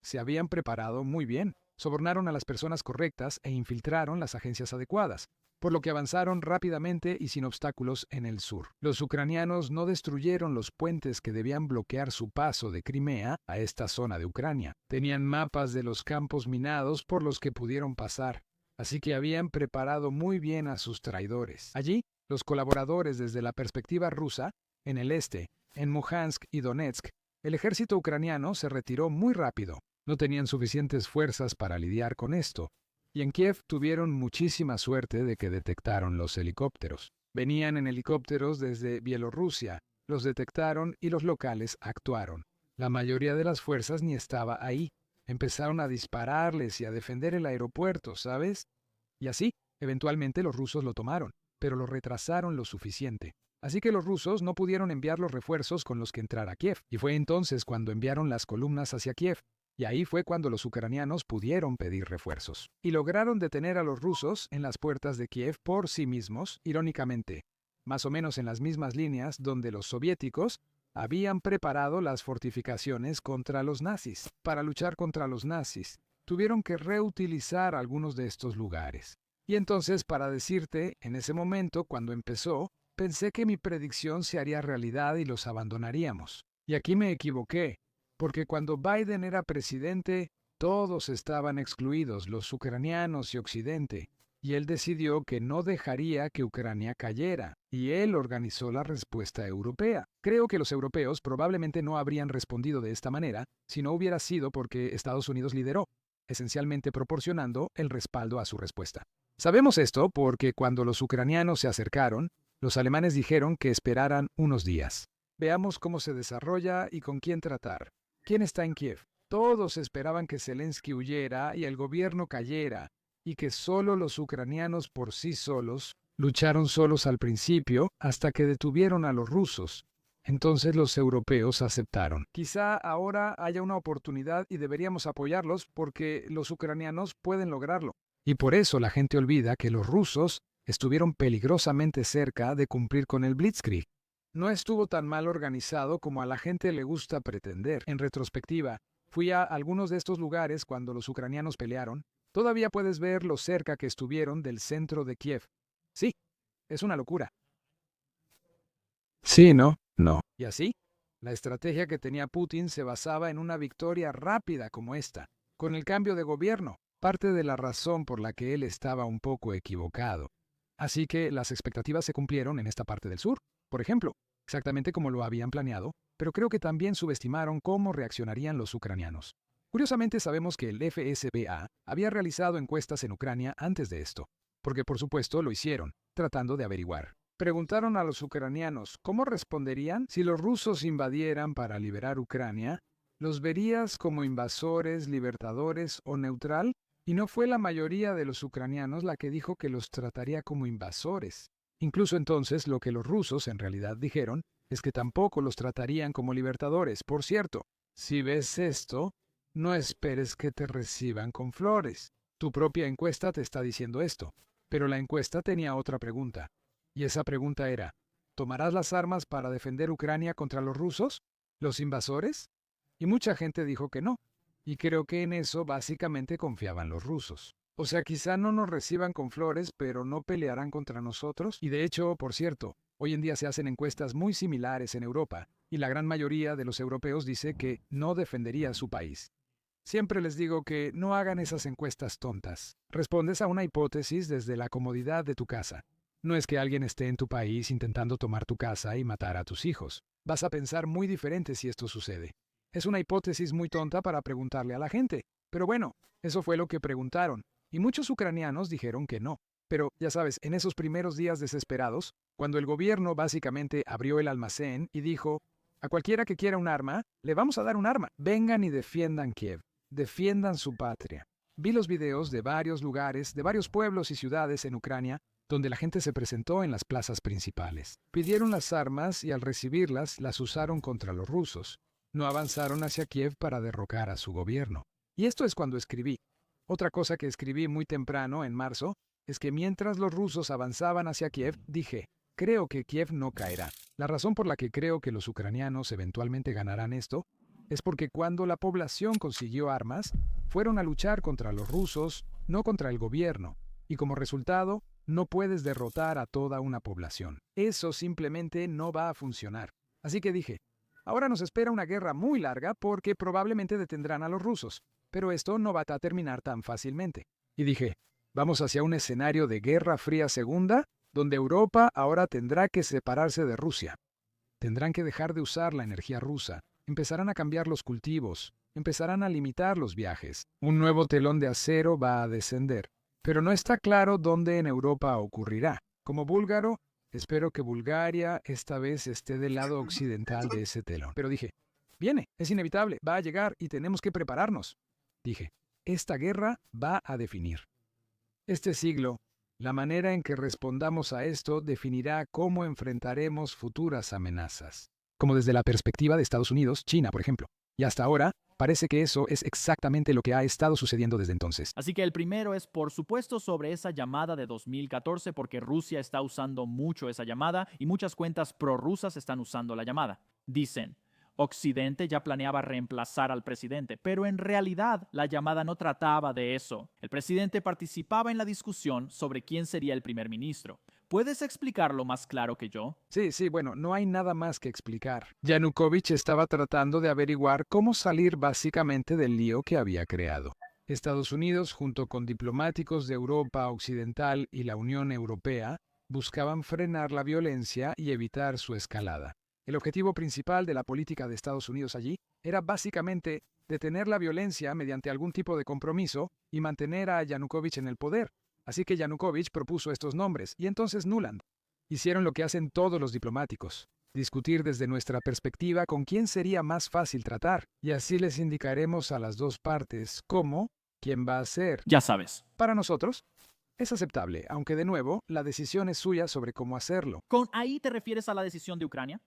Se habían preparado muy bien, sobornaron a las personas correctas e infiltraron las agencias adecuadas, por lo que avanzaron rápidamente y sin obstáculos en el sur. Los ucranianos no destruyeron los puentes que debían bloquear su paso de Crimea a esta zona de Ucrania. Tenían mapas de los campos minados por los que pudieron pasar, así que habían preparado muy bien a sus traidores. Allí, los colaboradores desde la perspectiva rusa, en el este, en Mujansk y Donetsk, el ejército ucraniano se retiró muy rápido. No tenían suficientes fuerzas para lidiar con esto. Y en Kiev tuvieron muchísima suerte de que detectaron los helicópteros. Venían en helicópteros desde Bielorrusia, los detectaron y los locales actuaron. La mayoría de las fuerzas ni estaba ahí. Empezaron a dispararles y a defender el aeropuerto, ¿sabes? Y así, eventualmente los rusos lo tomaron, pero lo retrasaron lo suficiente. Así que los rusos no pudieron enviar los refuerzos con los que entrar a Kiev. Y fue entonces cuando enviaron las columnas hacia Kiev. Y ahí fue cuando los ucranianos pudieron pedir refuerzos. Y lograron detener a los rusos en las puertas de Kiev por sí mismos, irónicamente, más o menos en las mismas líneas donde los soviéticos habían preparado las fortificaciones contra los nazis. Para luchar contra los nazis, tuvieron que reutilizar algunos de estos lugares. Y entonces, para decirte, en ese momento, cuando empezó, pensé que mi predicción se haría realidad y los abandonaríamos. Y aquí me equivoqué. Porque cuando Biden era presidente, todos estaban excluidos, los ucranianos y Occidente, y él decidió que no dejaría que Ucrania cayera, y él organizó la respuesta europea. Creo que los europeos probablemente no habrían respondido de esta manera si no hubiera sido porque Estados Unidos lideró, esencialmente proporcionando el respaldo a su respuesta. Sabemos esto porque cuando los ucranianos se acercaron, los alemanes dijeron que esperaran unos días. Veamos cómo se desarrolla y con quién tratar. ¿Quién está en Kiev? Todos esperaban que Zelensky huyera y el gobierno cayera, y que solo los ucranianos por sí solos lucharon solos al principio hasta que detuvieron a los rusos. Entonces los europeos aceptaron. Quizá ahora haya una oportunidad y deberíamos apoyarlos porque los ucranianos pueden lograrlo. Y por eso la gente olvida que los rusos estuvieron peligrosamente cerca de cumplir con el Blitzkrieg. No estuvo tan mal organizado como a la gente le gusta pretender. En retrospectiva, fui a algunos de estos lugares cuando los ucranianos pelearon. Todavía puedes ver lo cerca que estuvieron del centro de Kiev. Sí, es una locura. Sí, ¿no? No. Y así, la estrategia que tenía Putin se basaba en una victoria rápida como esta, con el cambio de gobierno, parte de la razón por la que él estaba un poco equivocado. Así que las expectativas se cumplieron en esta parte del sur. Por ejemplo, exactamente como lo habían planeado, pero creo que también subestimaron cómo reaccionarían los ucranianos. Curiosamente sabemos que el FSBA había realizado encuestas en Ucrania antes de esto, porque por supuesto lo hicieron, tratando de averiguar. Preguntaron a los ucranianos cómo responderían si los rusos invadieran para liberar Ucrania. ¿Los verías como invasores, libertadores o neutral? Y no fue la mayoría de los ucranianos la que dijo que los trataría como invasores. Incluso entonces lo que los rusos en realidad dijeron es que tampoco los tratarían como libertadores. Por cierto, si ves esto, no esperes que te reciban con flores. Tu propia encuesta te está diciendo esto, pero la encuesta tenía otra pregunta. Y esa pregunta era, ¿tomarás las armas para defender Ucrania contra los rusos? ¿Los invasores? Y mucha gente dijo que no. Y creo que en eso básicamente confiaban los rusos. O sea, quizá no nos reciban con flores, pero no pelearán contra nosotros. Y de hecho, por cierto, hoy en día se hacen encuestas muy similares en Europa, y la gran mayoría de los europeos dice que no defendería su país. Siempre les digo que no hagan esas encuestas tontas. Respondes a una hipótesis desde la comodidad de tu casa. No es que alguien esté en tu país intentando tomar tu casa y matar a tus hijos. Vas a pensar muy diferente si esto sucede. Es una hipótesis muy tonta para preguntarle a la gente. Pero bueno, eso fue lo que preguntaron. Y muchos ucranianos dijeron que no. Pero, ya sabes, en esos primeros días desesperados, cuando el gobierno básicamente abrió el almacén y dijo, a cualquiera que quiera un arma, le vamos a dar un arma. Vengan y defiendan Kiev. Defiendan su patria. Vi los videos de varios lugares, de varios pueblos y ciudades en Ucrania, donde la gente se presentó en las plazas principales. Pidieron las armas y al recibirlas las usaron contra los rusos. No avanzaron hacia Kiev para derrocar a su gobierno. Y esto es cuando escribí. Otra cosa que escribí muy temprano, en marzo, es que mientras los rusos avanzaban hacia Kiev, dije, creo que Kiev no caerá. La razón por la que creo que los ucranianos eventualmente ganarán esto Es porque cuando la población consiguió armas, fueron a luchar contra los rusos, no contra el gobierno, y como resultado, no puedes derrotar a toda una población. Eso simplemente no va a funcionar. Así que dije, ahora nos espera una guerra muy larga porque probablemente detendrán a los rusos, pero esto no va a terminar tan fácilmente. Y dije, vamos hacia un escenario de Guerra Fría Segunda, donde Europa ahora tendrá que separarse de Rusia. Tendrán que dejar de usar la energía rusa, empezarán a cambiar los cultivos, empezarán a limitar los viajes. Un nuevo telón de acero va a descender, pero no está claro dónde en Europa ocurrirá. Como búlgaro, espero que Bulgaria esta vez esté del lado occidental de ese telón. Pero dije, viene, es inevitable, va a llegar y tenemos que prepararnos. Dije, esta guerra va a definir. Este siglo, la manera en que respondamos a esto definirá cómo enfrentaremos futuras amenazas. Como desde la perspectiva de Estados Unidos, China, por ejemplo. Y hasta ahora, parece que eso es exactamente lo que ha estado sucediendo desde entonces. Así que el primero es, por supuesto, sobre esa llamada de 2014, porque Rusia está usando mucho esa llamada y muchas cuentas prorrusas están usando la llamada. Dicen, Occidente ya planeaba reemplazar al presidente, pero en realidad la llamada no trataba de eso. El presidente participaba en la discusión sobre quién sería el primer ministro. ¿Puedes explicarlo más claro que yo? Sí, bueno, no hay nada más que explicar. Yanukovych estaba tratando de averiguar cómo salir básicamente del lío que había creado. Estados Unidos, junto con diplomáticos de Europa Occidental y la Unión Europea, buscaban frenar la violencia y evitar su escalada. El objetivo principal de la política de Estados Unidos allí era básicamente detener la violencia mediante algún tipo de compromiso y mantener a Yanukovych en el poder. Así que Yanukovych propuso estos nombres, y entonces Nuland. Hicieron lo que hacen todos los diplomáticos, discutir desde nuestra perspectiva con quién sería más fácil tratar, y así les indicaremos a las dos partes cómo, quién va a ser. Ya sabes. Para nosotros, es aceptable, aunque de nuevo, la decisión es suya sobre cómo hacerlo. ¿Con ahí te refieres a la decisión de Ucrania?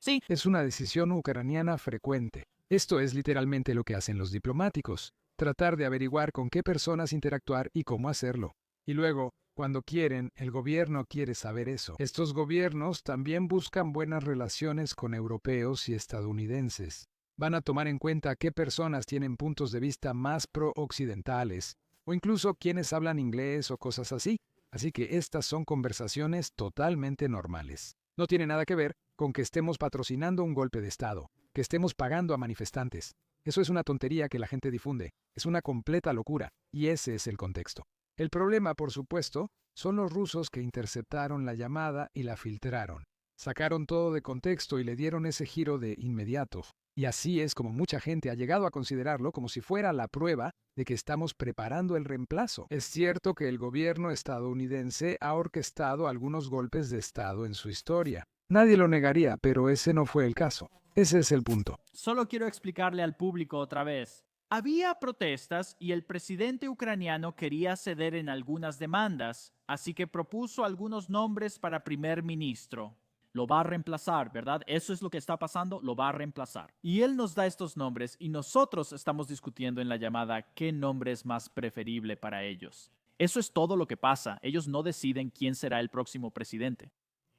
Sí. Es una decisión ucraniana frecuente. Esto es literalmente lo que hacen los diplomáticos, tratar de averiguar con qué personas interactuar y cómo hacerlo. Y luego, cuando quieren, el gobierno quiere saber eso. Estos gobiernos también buscan buenas relaciones con europeos y estadounidenses. Van a tomar en cuenta qué personas tienen puntos de vista más pro-occidentales, o incluso quienes hablan inglés o cosas así. Así que estas son conversaciones totalmente normales. No tiene nada que ver con que estemos patrocinando un golpe de Estado, que estemos pagando a manifestantes. Eso es una tontería que la gente difunde, es una completa locura, y ese es el contexto. El problema, por supuesto, son los rusos que interceptaron la llamada y la filtraron. Sacaron todo de contexto y le dieron ese giro de inmediato. Y así es como mucha gente ha llegado a considerarlo como si fuera la prueba de que estamos preparando el reemplazo. Es cierto que el gobierno estadounidense ha orquestado algunos golpes de Estado en su historia. Nadie lo negaría, pero ese no fue el caso. Ese es el punto. Solo quiero explicarle al público otra vez. Había protestas y el presidente ucraniano quería ceder en algunas demandas, así que propuso algunos nombres para primer ministro. Lo va a reemplazar, ¿verdad? Eso es lo que está pasando, lo va a reemplazar. Y él nos da estos nombres y nosotros estamos discutiendo en la llamada qué nombre es más preferible para ellos. Eso es todo lo que pasa. Ellos no deciden quién será el próximo presidente.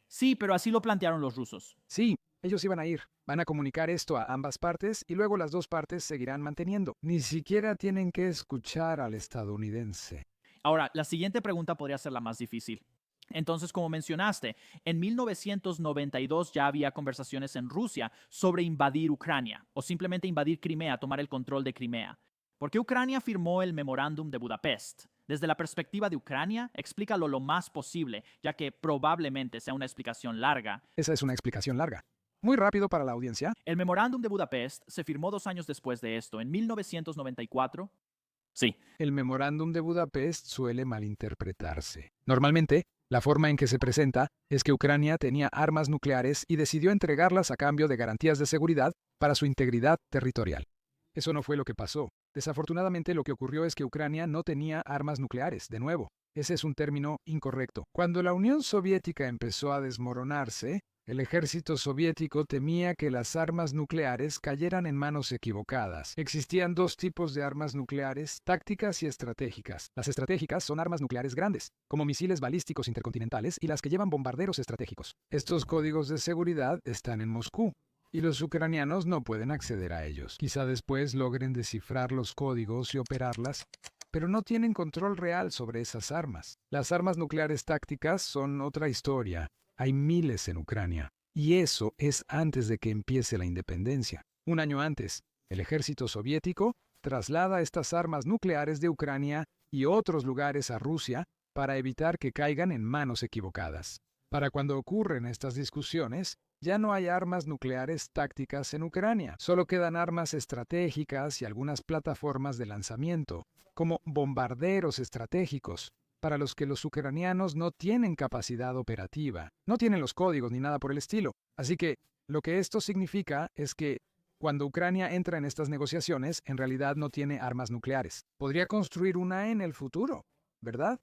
Sí, pero así lo plantearon los rusos. Sí, ellos iban a ir. Van a comunicar esto a ambas partes y luego las dos partes seguirán manteniendo. Ni siquiera tienen que escuchar al estadounidense. Ahora, la siguiente pregunta podría ser la más difícil. Entonces, como mencionaste, en 1992 ya había conversaciones en Rusia sobre invadir Ucrania o simplemente invadir Crimea, tomar el control de Crimea. ¿Por qué Ucrania firmó el Memorándum de Budapest? Desde la perspectiva de Ucrania, explícalo lo más posible, ya que probablemente sea una explicación larga. Esa es una explicación larga. Muy rápido para la audiencia. El Memorándum de Budapest se firmó 2 años después de esto, en 1994. Sí. El Memorándum de Budapest suele malinterpretarse. Normalmente, la forma en que se presenta es que Ucrania tenía armas nucleares y decidió entregarlas a cambio de garantías de seguridad para su integridad territorial. Eso no fue lo que pasó. Desafortunadamente, lo que ocurrió es que Ucrania no tenía armas nucleares, de nuevo. Ese es un término incorrecto. Cuando la Unión Soviética empezó a desmoronarse, el ejército soviético temía que las armas nucleares cayeran en manos equivocadas. Existían 2 tipos de armas nucleares, tácticas y estratégicas. Las estratégicas son armas nucleares grandes, como misiles balísticos intercontinentales y las que llevan bombarderos estratégicos. Estos códigos de seguridad están en Moscú. y los ucranianos no pueden acceder a ellos. Quizá después logren descifrar los códigos y operarlas, pero no tienen control real sobre esas armas. Las armas nucleares tácticas son otra historia. Hay miles en Ucrania. Y eso es antes de que empiece la independencia. Un año antes, el ejército soviético traslada estas armas nucleares de Ucrania y otros lugares a Rusia para evitar que caigan en manos equivocadas. Para cuando ocurren estas discusiones, ya no hay armas nucleares tácticas en Ucrania. Solo quedan armas estratégicas y algunas plataformas de lanzamiento, como bombarderos estratégicos, para los que los ucranianos no tienen capacidad operativa, no tienen los códigos ni nada por el estilo. Así que lo que esto significa es que cuando Ucrania entra en estas negociaciones, en realidad no tiene armas nucleares. Podría construir una en el futuro, ¿verdad?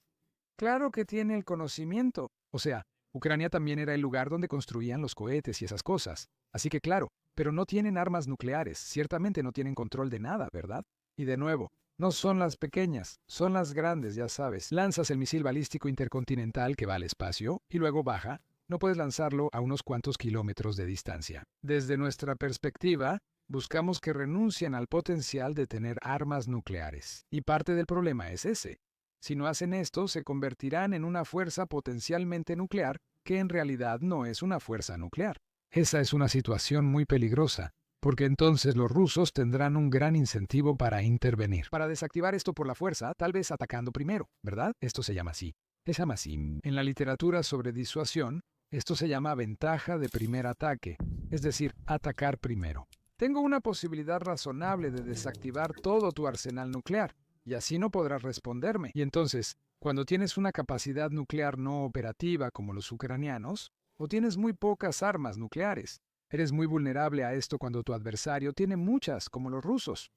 Claro que tiene el conocimiento. O sea, Ucrania también era el lugar donde construían los cohetes y esas cosas. Así que claro, pero no tienen armas nucleares. Ciertamente no tienen control de nada, ¿verdad? Y de nuevo, no son las pequeñas, son las grandes, ya sabes. Lanzas el misil balístico intercontinental que va al espacio y luego baja. No puedes lanzarlo a unos cuantos kilómetros de distancia. Desde nuestra perspectiva, buscamos que renuncien al potencial de tener armas nucleares. Y parte del problema es ese. Si no hacen esto, se convertirán en una fuerza potencialmente nuclear que en realidad no es una fuerza nuclear. Esa es una situación muy peligrosa, porque entonces los rusos tendrán un gran incentivo para intervenir. Para desactivar esto por la fuerza, tal vez atacando primero, ¿verdad? Esto se llama así. Se llama así. En la literatura sobre disuasión, esto se llama ventaja de primer ataque, es decir, atacar primero. Tengo una posibilidad razonable de desactivar todo tu arsenal nuclear, y así no podrás responderme. Y entonces, cuando tienes una capacidad nuclear no operativa como los ucranianos, o tienes muy pocas armas nucleares, eres muy vulnerable a esto cuando tu adversario tiene muchas, como los rusos.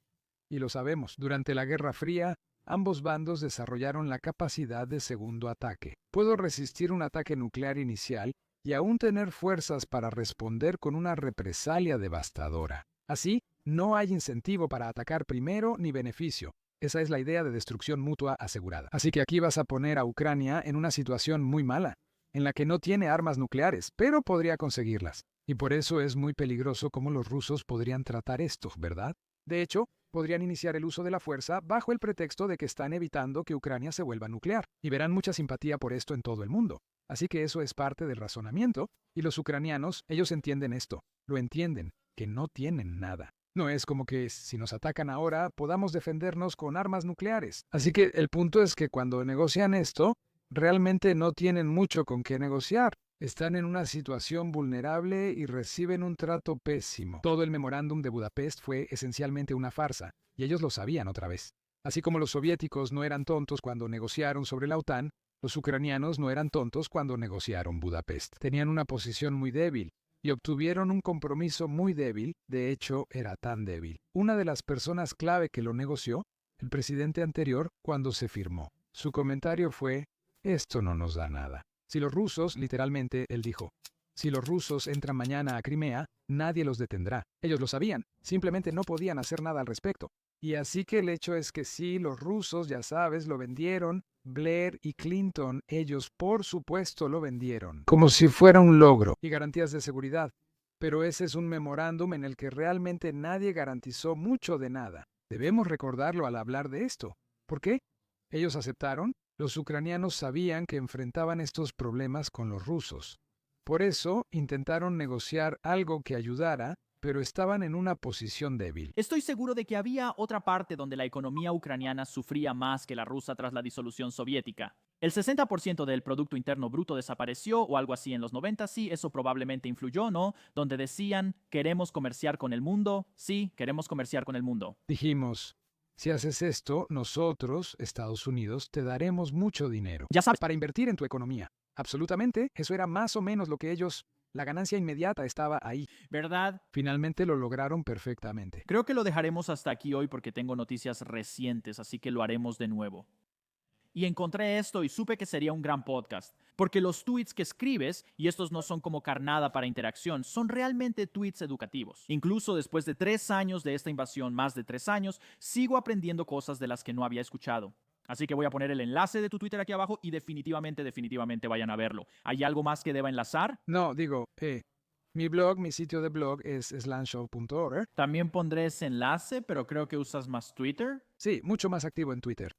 Y lo sabemos, durante la Guerra Fría, ambos bandos desarrollaron la capacidad de segundo ataque. Puedo resistir un ataque nuclear inicial y aún tener fuerzas para responder con una represalia devastadora. Así, no hay incentivo para atacar primero ni beneficio. Esa es la idea de destrucción mutua asegurada. Así que aquí vas a poner a Ucrania en una situación muy mala, en la que no tiene armas nucleares, pero podría conseguirlas. Y por eso es muy peligroso cómo los rusos podrían tratar esto, ¿verdad? De hecho, podrían iniciar el uso de la fuerza bajo el pretexto de que están evitando que Ucrania se vuelva nuclear, y verán mucha simpatía por esto en todo el mundo. Así que eso es parte del razonamiento, y los ucranianos, ellos entienden esto, lo entienden, que no tienen nada. No es como que si nos atacan ahora podamos defendernos con armas nucleares. Así que el punto es que cuando negocian esto, realmente no tienen mucho con qué negociar. Están en una situación vulnerable y reciben un trato pésimo. Todo el memorándum de Budapest fue esencialmente una farsa, y ellos lo sabían otra vez. Así como los soviéticos no eran tontos cuando negociaron sobre la OTAN, los ucranianos no eran tontos cuando negociaron Budapest. Tenían una posición muy débil y obtuvieron un compromiso muy débil, de hecho era tan débil. Una de las personas clave que lo negoció, el presidente anterior, cuando se firmó. Su comentario fue, esto no nos da nada. Si los rusos, literalmente, él dijo, si los rusos entran mañana a Crimea, nadie los detendrá. Ellos lo sabían, simplemente no podían hacer nada al respecto. Y así que el hecho es que sí, los rusos, ya sabes, lo vendieron. Blair y Clinton, ellos por supuesto lo vendieron. Como si fuera un logro. Y garantías de seguridad. Pero ese es un memorándum en el que realmente nadie garantizó mucho de nada. Debemos recordarlo al hablar de esto. ¿Por qué? Ellos aceptaron. Los ucranianos sabían que enfrentaban estos problemas con los rusos. Por eso intentaron negociar algo que ayudara, pero estaban en una posición débil. Estoy seguro de que había otra parte donde la economía ucraniana sufría más que la rusa tras la disolución soviética. El 60% del Producto Interno Bruto desapareció o algo así en los 90, sí, eso probablemente influyó, ¿no? Donde decían, queremos comerciar con el mundo, sí, queremos comerciar con el mundo. Dijimos, si haces esto, nosotros, Estados Unidos, te daremos mucho dinero. Ya sabes, Para invertir en tu economía. Absolutamente, eso era más o menos lo que ellos... La ganancia inmediata estaba ahí. ¿verdad? Finalmente lo lograron perfectamente. Creo que lo dejaremos hasta aquí hoy porque tengo noticias recientes, así que lo haremos de nuevo. Y encontré esto y supe que sería un gran podcast, porque los tweets que escribes, y estos no son como carnada para interacción, son realmente tweets educativos. Incluso después de 3 años de esta invasión, más de 3 años, sigo aprendiendo cosas de las que no había escuchado. Así que voy a poner el enlace de tu Twitter aquí abajo y definitivamente vayan a verlo. ¿Hay algo más que deba enlazar? No, digo, Mi blog, mi sitio de blog es slanshow.org. También pondré ese enlace, pero creo que usas más Twitter. Sí, mucho más activo en Twitter.